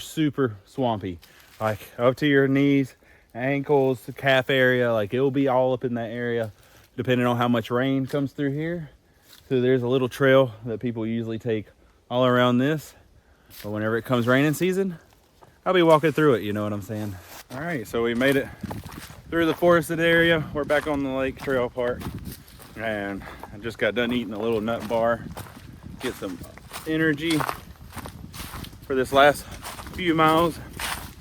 swampy, like up to your knees, ankles, the calf area. Like it'll be all up in that area depending on how much rain comes through here. So there's a little trail that people usually take all around this, but whenever it comes raining season, I'll be walking through it, you know what I'm saying? All right, so we made it through the forested area. We're back on the lake trail part, and I just got done eating a little nut bar, get some energy for this last few miles.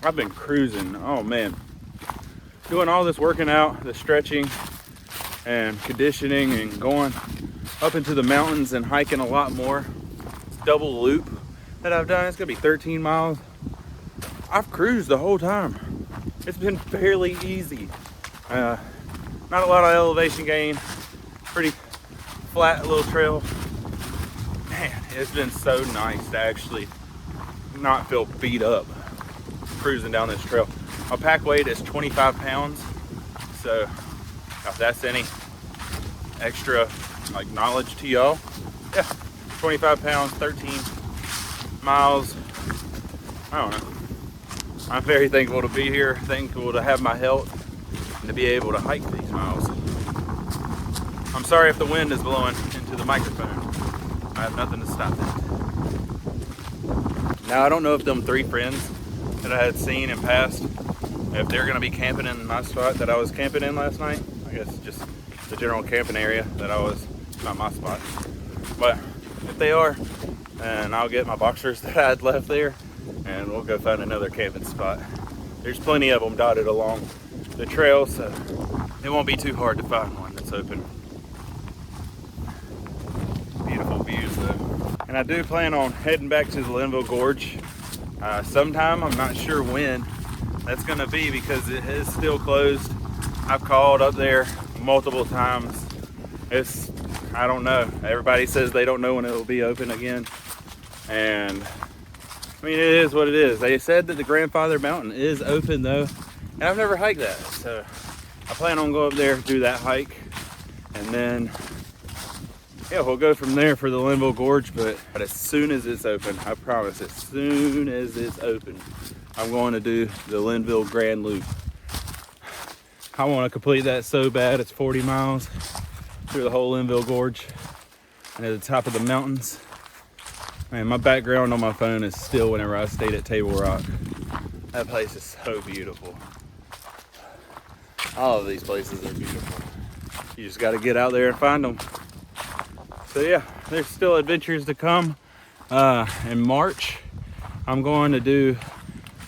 I've been cruising, oh man, doing all this working out, the stretching and conditioning, and going up into the mountains and hiking a lot more. It's double loop that I've done. It's gonna be 13 miles. I've cruised the whole time. It's been fairly easy. Not a lot of elevation gain, pretty flat little trail. Man, it's been so nice to actually not feel beat up cruising down this trail. My pack weight is 25 pounds, so if that's any extra like knowledge to y'all, yeah, 25 pounds, 13 miles. I don't know. I'm very thankful to be here, thankful to have my health and to be able to hike these miles. I'm sorry if the wind is blowing into the microphone. I have nothing to stop it. Now I don't know if them 3 friends that I had seen and passed, if they're gonna be camping in my spot that I was camping in last night. I guess just the general camping area that I was, not my spot. But if they are, then I'll get my boxers that I had left there and we'll go find another camping spot. There's plenty of them dotted along the trail, so it won't be too hard to find one that's open. Beautiful views though. And I do plan on heading back to the Linville Gorge sometime. I'm not sure when that's gonna be because it is still closed. I've called up there multiple times. I don't know. Everybody says they don't know when it will be open again. And I mean, it is what it is. They said that the Grandfather Mountain is open though, and I've never hiked that. So I plan on going up there, do that hike, and then yeah, we'll go from there for the Linville Gorge. But as soon as it's open, I promise, as soon as it's open, I'm going to do the Linville Grand Loop. I want to complete that so bad. It's 40 miles through the whole Linville Gorge and at the top of the mountains. Man, my background on my phone is still whenever I stayed at Table Rock. That place is so beautiful. All of these places are beautiful. You just got to get out there and find them. So yeah, there's still adventures to come. In March, I'm going to do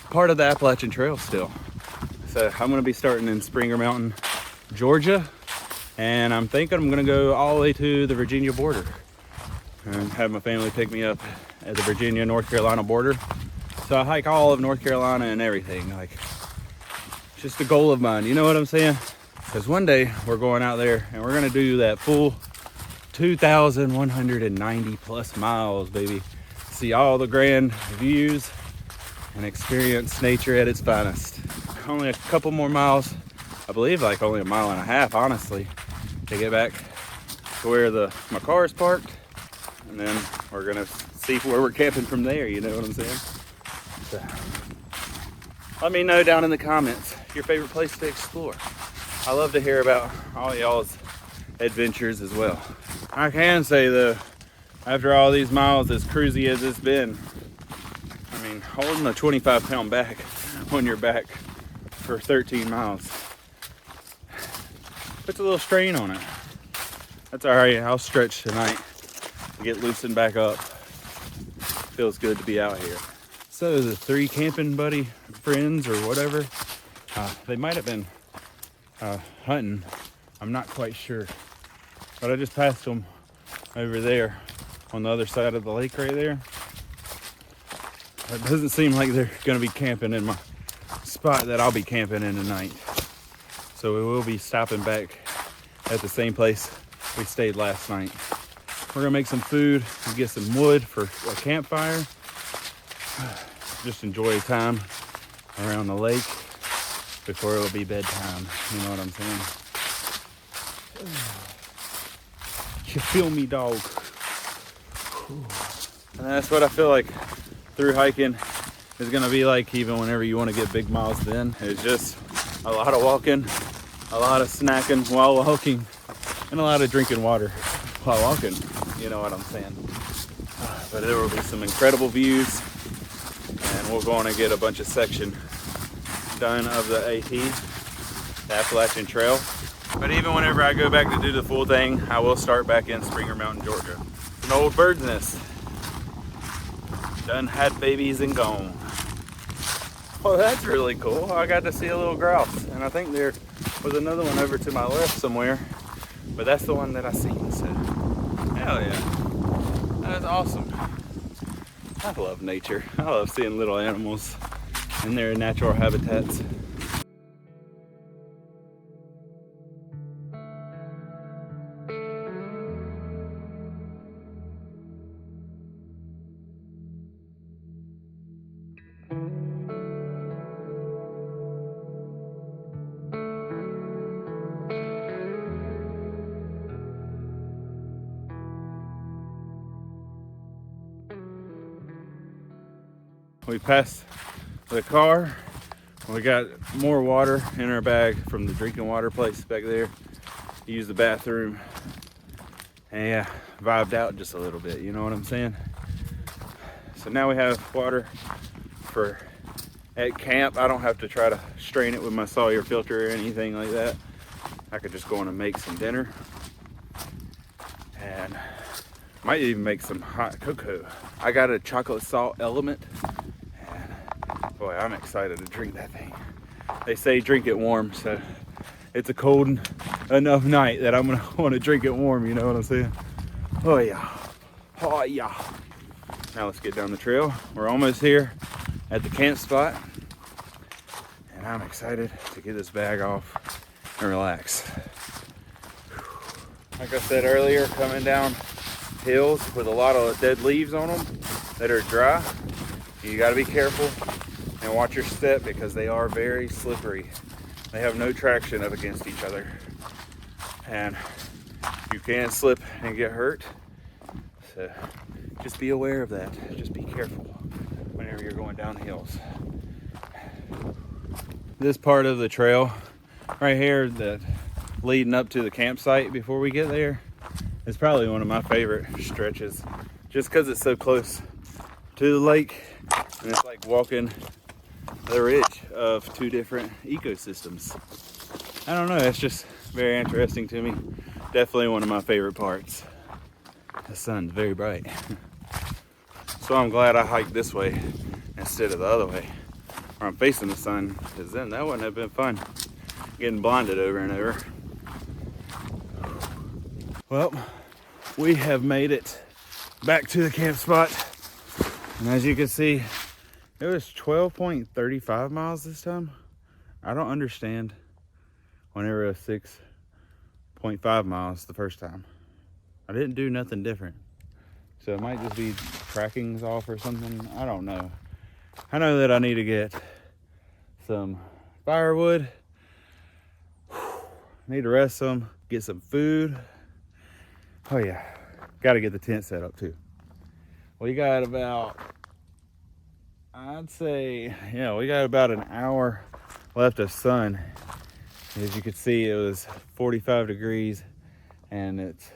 part of the Appalachian Trail still. So I'm going to be starting in Springer Mountain, Georgia, and I'm thinking I'm going to go all the way to the Virginia border and have my family pick me up at the Virginia-North Carolina border. So I hike all of North Carolina and everything. Like, it's just a goal of mine, you know what I'm saying? Because one day we're going out there and we're going to do that full 2,190 plus miles, baby. See all the grand views and experience nature at its finest. Only a couple more miles, I believe, like only a mile and a half, honestly, to get back to where my car is parked, and then we're gonna see where we're camping from there. You know what I'm saying? So, let me know down in the comments your favorite place to explore. I love to hear about all y'all's adventures as well. I can say though, after all these miles, as cruisy as it's been, I mean, holding a 25-pound bag on your back for 13 miles, puts a little strain on it. That's all right. I'll stretch tonight and get loosened back up. Feels good to be out here. So the 3 camping buddy friends or whatever, they might have been hunting. I'm not quite sure, but I just passed them over there on the other side of the lake right there. It doesn't seem like they're gonna be camping in my spot that I'll be camping in tonight. So we will be stopping back at the same place we stayed last night. We're gonna make some food and get some wood for a campfire. Just enjoy time around the lake before it'll be bedtime. You know what I'm saying? You feel me, dog? And that's what I feel like through hiking is gonna be like, even whenever you want to get big miles in. It's just a lot of walking, a lot of snacking while walking, and a lot of drinking water while walking. You know what I'm saying? But there will be some incredible views, and we're going to get a bunch of section done of the AT, the Appalachian Trail. But even whenever I go back to do the full thing, I will start back in Springer Mountain, Georgia. An old bird's nest. Done had babies and gone. Well, that's really cool. I got to see a little grouse, and I think there was another one over to my left somewhere, but that's the one that I seen, so hell yeah. That's awesome. I love nature. I love seeing little animals in their natural habitats. We passed the car. We got more water in our bag from the drinking water place back there. Used the bathroom. And yeah, vibed out just a little bit, you know what I'm saying? So now we have water for at camp. I don't have to try to strain it with my Sawyer filter or anything like that. I could just go on and make some dinner. And might even make some hot cocoa. I got a chocolate salt element. Boy, I'm excited to drink that thing. They say drink it warm, so it's a cold enough night that I'm gonna want to drink it warm, you know what I'm saying? Oh yeah, oh yeah. Now let's get down the trail. We're almost here at the camp spot, and I'm excited to get this bag off and relax. Like I said earlier, coming down hills with a lot of dead leaves on them that are dry, you gotta be careful and watch your step because they are very slippery. They have no traction up against each other, and you can slip and get hurt. So just be aware of that. Just be careful whenever you're going down the hills. This part of the trail right here, that leading up to the campsite before we get there, is probably one of my favorite stretches, just because it's so close to the lake, and it's like walking the ridge of 2 different ecosystems. I don't know, it's just very interesting to me. Definitely one of my favorite parts. The sun's very bright. So I'm glad I hiked this way instead of the other way, where I'm facing the sun, because then that wouldn't have been fun, getting blinded over and over. Well, we have made it back to the camp spot, and as you can see, it was 12.35 miles this time. I don't understand whenever it was 6.5 miles the first time. I didn't do nothing different. So it might just be tracking's off or something. I don't know. I know that I need to get some firewood. Need to rest some, get some food. Oh yeah, gotta get the tent set up too. We got about, I'd say, yeah, we got about an hour left of sun. As you can see, it was 45 degrees and it's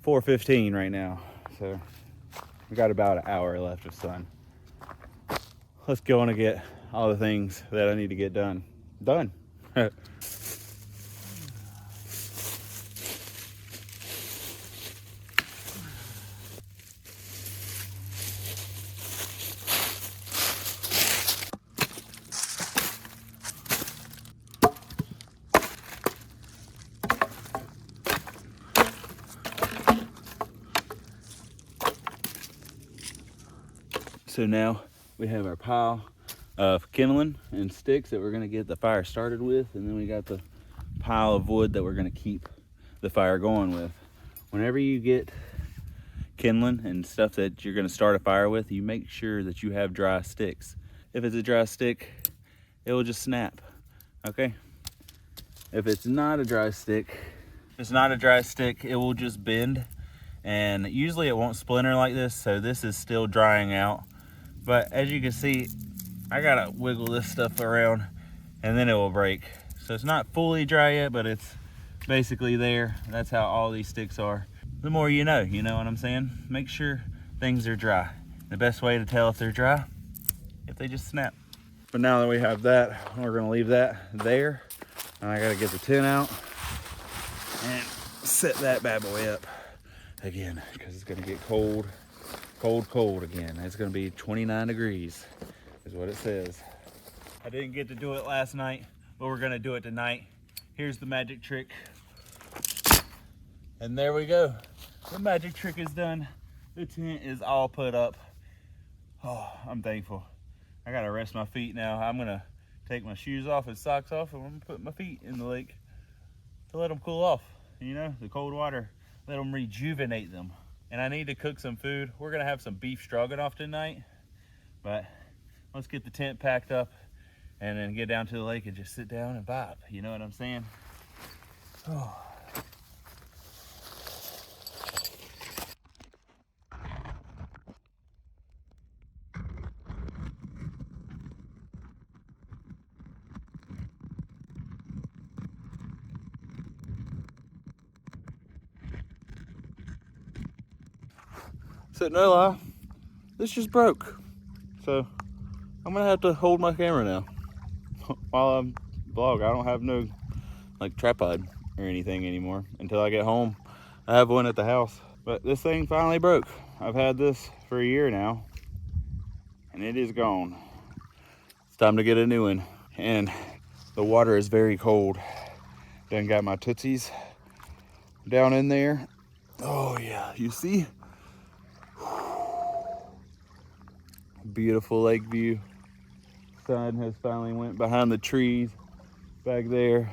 4:15 right now. So we got about an hour left of sun. Let's go on and get all the things that I need to get done. So now we have our pile of kindling and sticks that we're gonna get the fire started with, and then we got the pile of wood that we're gonna keep the fire going with. Whenever you get kindling and stuff that you're gonna start a fire with, you make sure that you have dry sticks. If it's a dry stick, it will just snap, okay? If it's not a dry stick, it will just bend, and usually it won't splinter like this, so this is still drying out. But as you can see, I gotta wiggle this stuff around and then it will break. So it's not fully dry yet, but it's basically there. That's how all these sticks are. The more you know what I'm saying? Make sure things are dry. The best way to tell if they're dry, if they just snap. But now that we have that, we're gonna leave that there. And I gotta get the tin out and set that bad boy up again, because it's gonna get cold again. It's gonna be 29 degrees is what it says. I didn't get to do it last night, but we're gonna do it tonight. Here's the magic trick. And there we go. The magic trick is done. The tent is all put up. Oh, I'm thankful. I gotta rest my feet now. I'm gonna take my shoes off and socks off, and I'm gonna put my feet in the lake to let them cool off. The cold water, let them rejuvenate them. And I need to cook some food. We're gonna have some beef stroganoff tonight, but let's get the tent packed up and then get down to the lake and just sit down and vibe. You know what I'm saying? Oh. So no lie, this just broke. So I'm gonna have to hold my camera now while I'm vlog. I don't have no tripod or anything anymore until I get home. I have one at the house, but this thing finally broke. I've had this for a year now and it is gone. It's time to get a new one. And the water is very cold. Done got my tootsies down in there. Oh yeah, you see? Beautiful lake view. Sun has finally went behind the trees back there.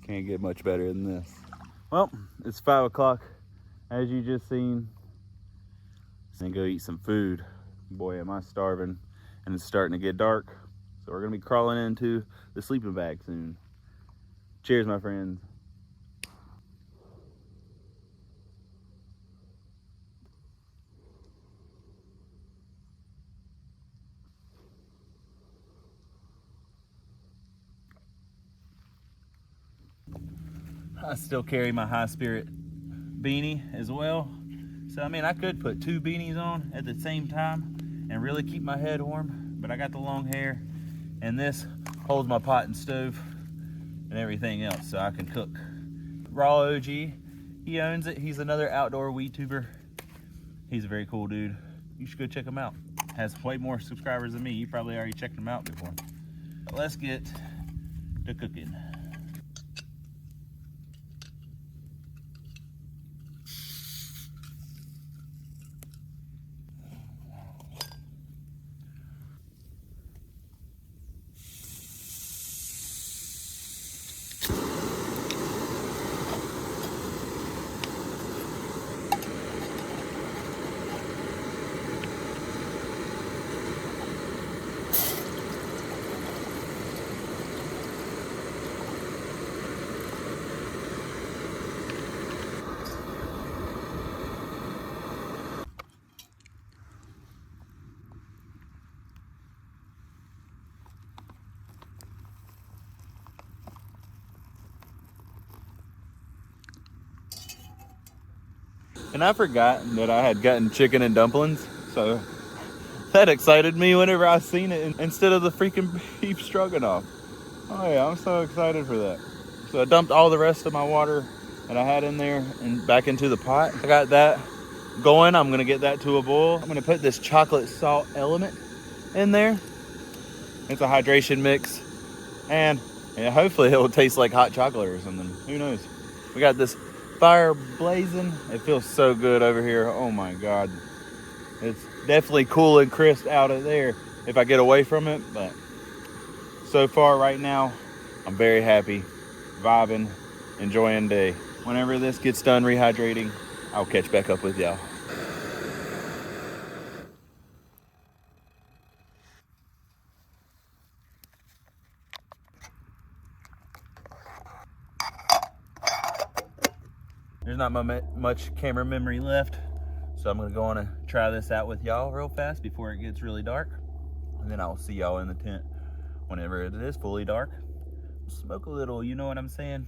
Can't get much better than this. Well, it's 5 o'clock, as you just seen. And go eat some food. Boy, am I starving. And it's starting to get dark. So we're gonna be crawling into the sleeping bag soon. Cheers, my friends. I still carry my high spirit beanie as well. So I could put 2 beanies on at the same time and really keep my head warm, but I got the long hair and this holds my pot and stove and everything else, so I can cook. Raw OG, he owns it. He's another outdoor YouTuber. He's a very cool dude. You should go check him out. Has way more subscribers than me. You probably already checked him out before. But let's get to cooking. And I forgot that I had gotten chicken and dumplings, so that excited me whenever I seen it instead of the freaking beef stroganoff. Oh yeah, I'm so excited for that. So I dumped all the rest of my water that I had in there and back into the pot. I got that going. I'm gonna get that to a boil. I'm gonna put this chocolate salt element in there. It's a hydration mix, and hopefully it will taste like hot chocolate or something. Who knows? We got this fire blazing. It feels so good over here. Oh my God. It's definitely cool and crisp out of there if I get away from it, but so far right now, I'm very happy, vibing, enjoying the day. Whenever this gets done rehydrating, I'll catch back up with y'all. There's not much camera memory left, so I'm gonna go on and try this out with y'all real fast before it gets really dark, and then I'll see y'all in the tent whenever it is fully dark. Smoke a little, you know what I'm saying?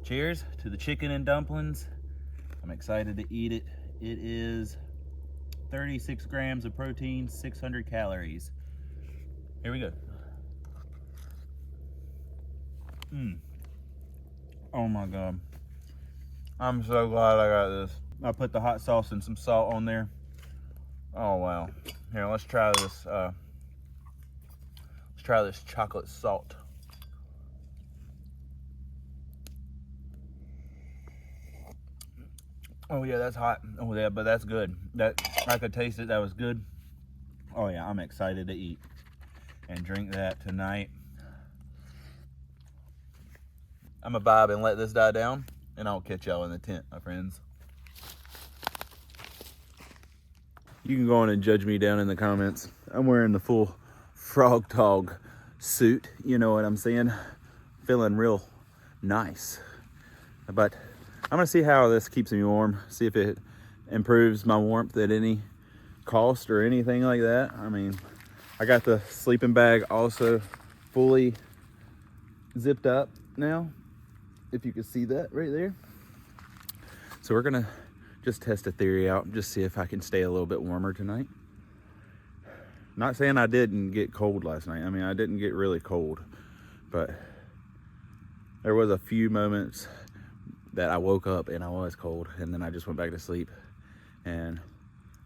Cheers to the chicken and dumplings. I'm excited to eat it. It is 36 grams of protein, 600 calories. Here we go. Oh my God. I'm so glad I got this. I put the hot sauce and some salt on there. Oh wow. Here, let's try this. Let's try this chocolate salt. Oh yeah, that's hot. Oh yeah, but that's good. That I could taste it. That was good. Oh yeah, I'm excited to eat and drink that tonight. I'm gonna vibe and let this die down, and I'll catch y'all in the tent, my friends. You can go on and judge me down in the comments. I'm wearing the full frog dog suit. You know what I'm saying? Feeling real nice. But I'm gonna see how this keeps me warm. See if it improves my warmth at any cost or anything like that. I mean, I got the sleeping bag also fully zipped up now, if you can see that right there. So we're gonna just test a theory out, just see if I can stay a little bit warmer tonight. Not saying I didn't get cold last night. I mean, I didn't get really cold, but there was a few moments that I woke up and I was cold, and then I just went back to sleep. And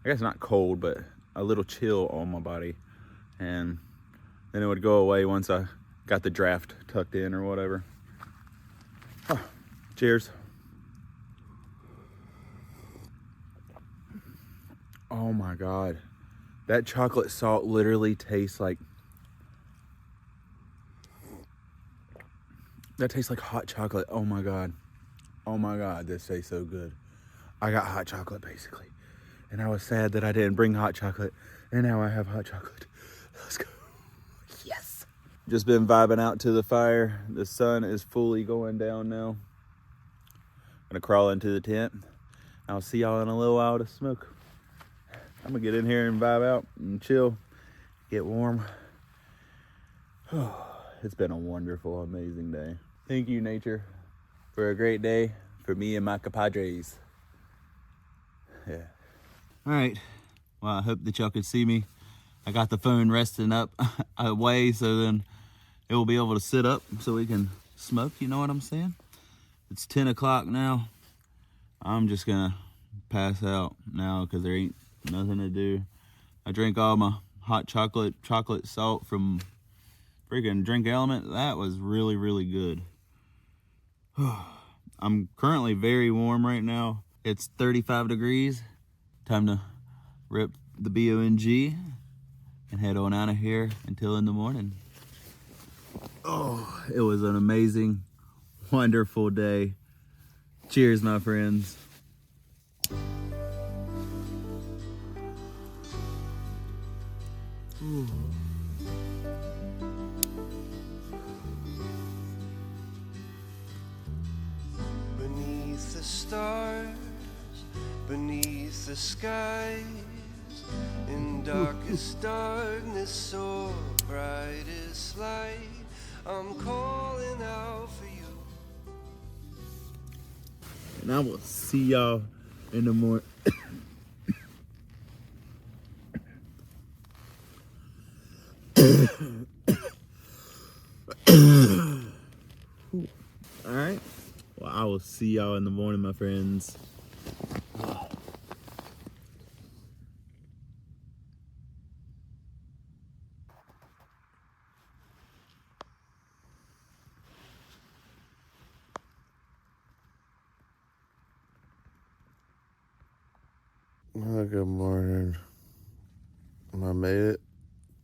I guess not cold, but a little chill on my body. And then it would go away once I got the draft tucked in or whatever. Oh, cheers. Oh my God. That chocolate salt literally tastes like, that tastes like hot chocolate. Oh my God. Oh my God, this tastes so good. I got hot chocolate basically. And I was sad that I didn't bring hot chocolate. And now I have hot chocolate. Let's go. Yes. Just been vibing out to the fire. The sun is fully going down now. Gonna crawl into the tent. I'll see y'all in a little while to smoke. I'm gonna get in here and vibe out and chill, get warm. It's been a wonderful, amazing day. Thank you, nature, for a great day for me and my compadres. Yeah. All right. Well, I hope that y'all could see me. I got the phone resting up away, so then it will be able to sit up so we can smoke. You know what I'm saying? It's 10 o'clock now. I'm just gonna pass out now because there ain't nothing to do. I drank all my hot chocolate salt from freaking Drink Element. That was really, really good. I'm currently very warm right now. It's 35 degrees. Time to rip the BONG and head on out of here until in the morning. Oh, it was an amazing, wonderful day. Cheers, my friends. Ooh. Beneath the stars, beneath the skies, in darkest darkness, so brightest light, I'm calling out for you. And I will see y'all in the morning. All right. Well, I will see y'all in the morning, my friends. Well, good morning. I made it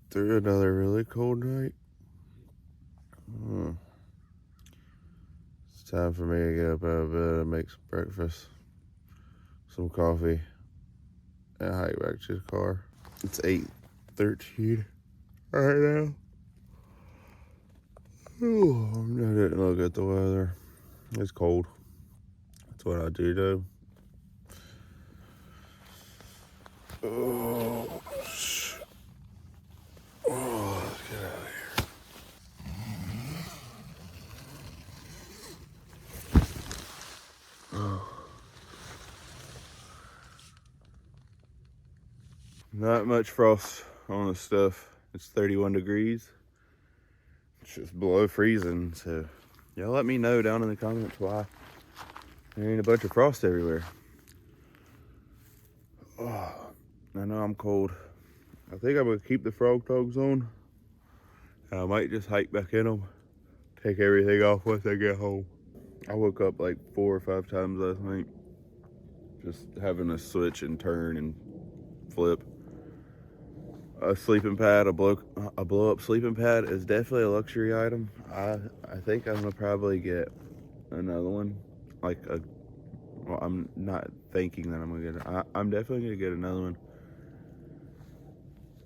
through another really cold night. It's time for me to get up out of bed and make some breakfast, some coffee, and hike back to the car. It's 8:13 right now. Ooh, I didn't look at the weather. It's cold. That's what I do though. Oh, let's get out of here. Not much frost on the stuff. It's 31 degrees. It's just below freezing. So y'all let me know down in the comments why there ain't a bunch of frost everywhere. Oh, I know I'm cold. I think I'm gonna keep the frog togs on. I might just hike back in them, take everything off once I get home. I woke up like 4 or 5 times last night, just having to switch and turn and flip. A sleeping pad, a blow up sleeping pad is definitely a luxury item. I think I'm gonna probably get another one. Well, I'm not thinking that I'm gonna get it. I'm definitely gonna get another one.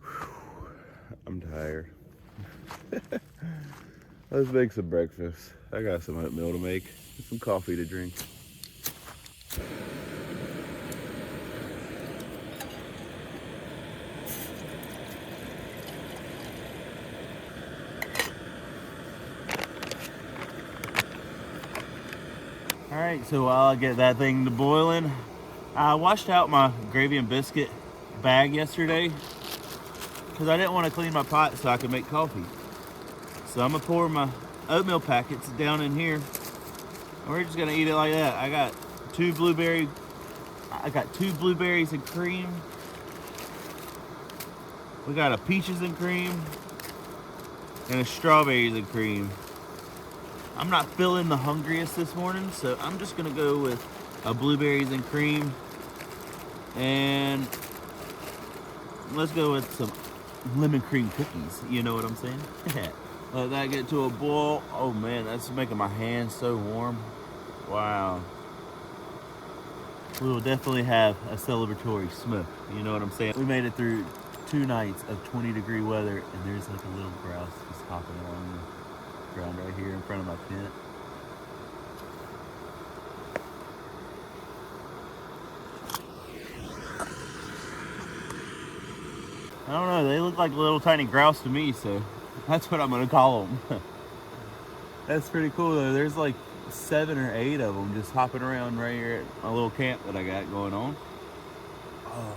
Whew, I'm tired. Let's make some breakfast. I got some oatmeal to make, some coffee to drink. All right, so while I get that thing to boiling, I washed out my gravy and biscuit bag yesterday because I didn't want to clean my pot so I could make coffee. So I'm gonna pour my oatmeal packets down in here, and we're just gonna eat it like that. I got two blueberries and cream. We got a peaches and cream and a strawberries and cream. I'm not feeling the hungriest this morning, so I'm just gonna go with a blueberries and cream, and let's go with some lemon cream cookies. You know what I'm saying? Let that get to a boil. Oh man, that's making my hands so warm. Wow. We will definitely have a celebratory smoke. You know what I'm saying? We made it through 2 nights of 20-degree weather, and there's like a little grouse just hopping along the ground right here in front of my tent. I don't know, they look like little tiny grouse to me, so that's what I'm gonna call them. That's pretty cool though. There's like 7 or 8 of them just hopping around right here at my little camp that I got going on. Oh.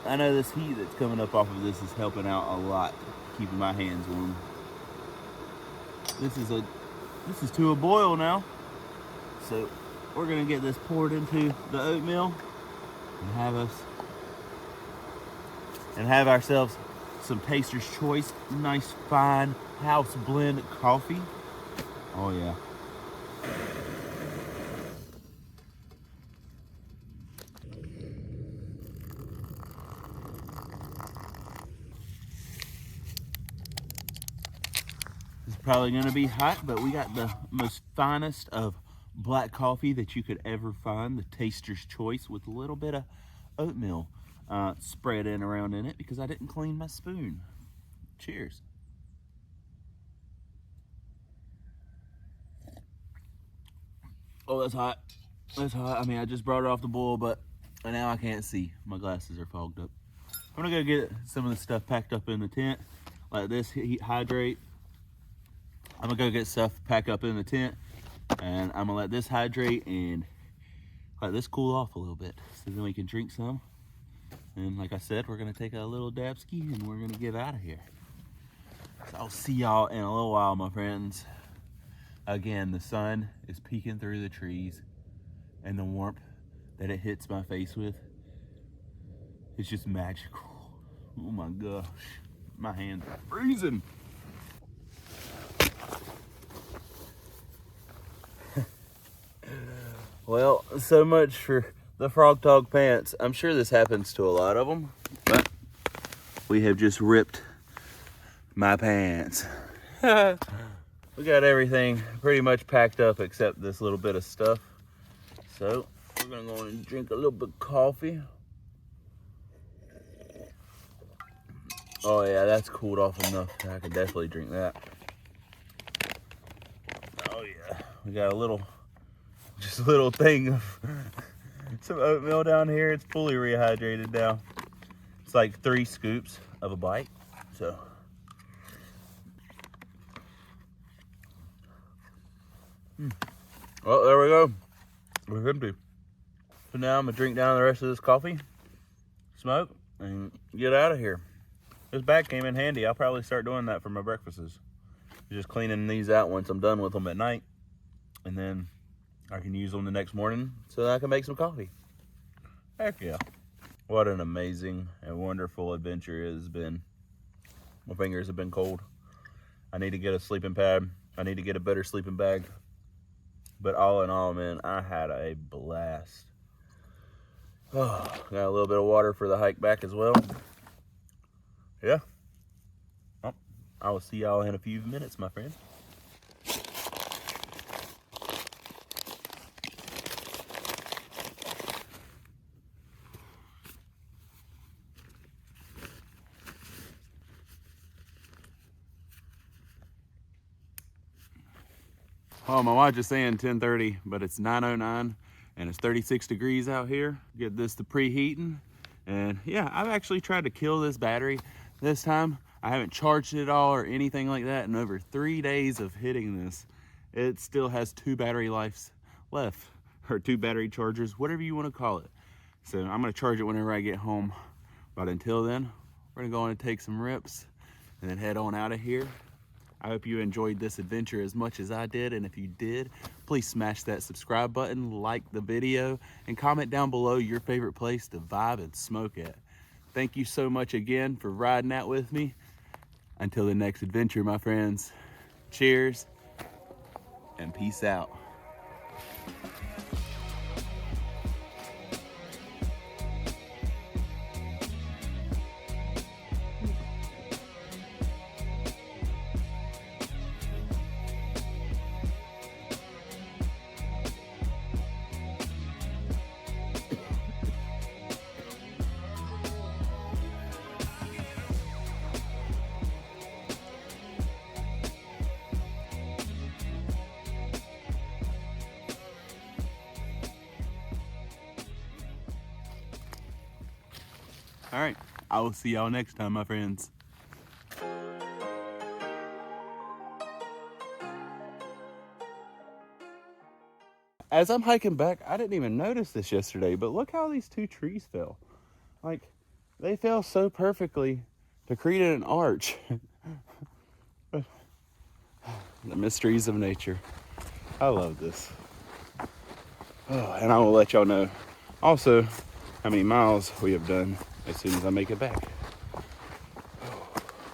I know this heat that's coming up off of this is helping out a lot, keeping my hands warm. This is to a boil now. So we're gonna get this poured into the oatmeal and have ourselves some Taster's Choice, nice fine house blend coffee. Oh yeah. It's probably gonna be hot, but we got the most finest of black coffee that you could ever find, the Taster's Choice, with a little bit of oatmeal spread around in it because I didn't clean my spoon. Cheers. Oh, that's hot. That's hot. I mean, I just brought it off the boil, but now I can't see. My glasses are fogged up. I'm gonna go get some of the stuff packed up in the tent, like this heat hydrate. I'm gonna go get stuff packed up in the tent, and I'm gonna let this hydrate and let this cool off a little bit, so then we can drink some. And like I said, we're gonna take a little dab ski and we're gonna get out of here. So I'll see y'all in a little while, my friends. Again, the sun is peeking through the trees, and the warmth that it hits my face with, it's just magical. Oh my gosh, my hands are freezing. Well, so much for the frog dog pants. I'm sure this happens to a lot of them, but we have just ripped my pants. We got everything pretty much packed up except this little bit of stuff. So we're gonna go and drink a little bit of coffee. Oh yeah, that's cooled off enough. I can definitely drink that. Oh yeah, we got just a little thing of some oatmeal down here. It's fully rehydrated now. It's like 3 scoops of a bite. So well, there we go. We're empty. So now I'm gonna drink down the rest of this coffee, smoke, and get out of here. This bag came in handy. I'll probably start doing that for my breakfasts. Just cleaning these out once I'm done with them at night, and then I can use them the next morning so that I can make some coffee. Heck yeah. What an amazing and wonderful adventure it has been. My fingers have been cold. I need to get a sleeping pad. I need to get a better sleeping bag. But all in all, man, I had a blast. Oh, got a little bit of water for the hike back as well. Yeah. Well, I will see y'all in a few minutes, my friend. Oh, my watch is saying 10:30, but it's 9:09 and it's 36 degrees out here. Get this to preheating. And yeah, I've actually tried to kill this battery this time. I haven't charged it at all or anything like that in over 3 days of hitting this. It still has 2 battery lives left, or 2 battery chargers, whatever you want to call it. So I'm gonna charge it whenever I get home. But until then, we're gonna go on and take some rips and then head on out of here. I hope you enjoyed this adventure as much as I did, and if you did, please smash that subscribe button, like the video, and comment down below your favorite place to vibe and smoke at. Thank you so much again for riding out with me. Until the next adventure, my friends, cheers and peace out. All right, I will see y'all next time, my friends. As I'm hiking back, I didn't even notice this yesterday, but look how these 2 trees fell. Like, they fell so perfectly to create an arch. The mysteries of nature. I love this. Oh, and I will let y'all know also how many miles we have done as soon as I make it back.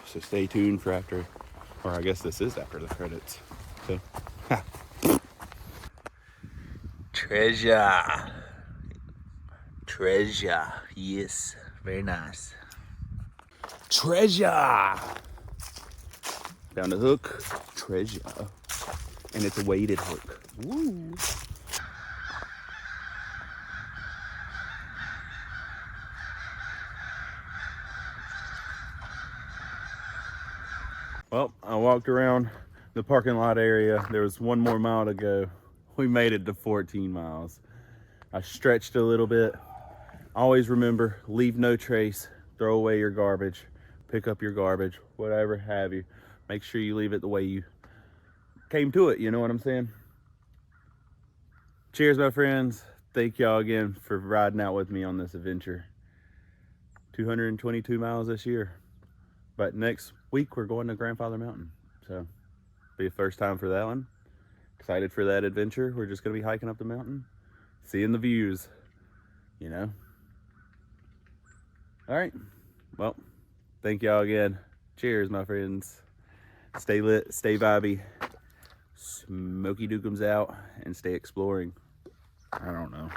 So stay tuned for after, or I guess this is after the credits. So, treasure. Treasure. Yes. Very nice. Treasure. Found a hook. Treasure. And it's a weighted hook. Woo. Well, I walked around the parking lot area. There was 1 more mile to go. We made it to 14 miles. I stretched a little bit. Always remember, leave no trace. Throw away your garbage. Pick up your garbage, whatever have you. Make sure you leave it the way you came to it, you know what I'm saying? Cheers, my friends. Thank y'all again for riding out with me on this adventure. 222 miles this year. But next week, we're going to Grandfather Mountain. So, be the first time for that one. Excited for that adventure. We're just going to be hiking up the mountain, seeing the views, you know. All right. Well, thank y'all again. Cheers, my friends. Stay lit, stay vibey. SmokeyDukems out, and stay exploring. I don't know.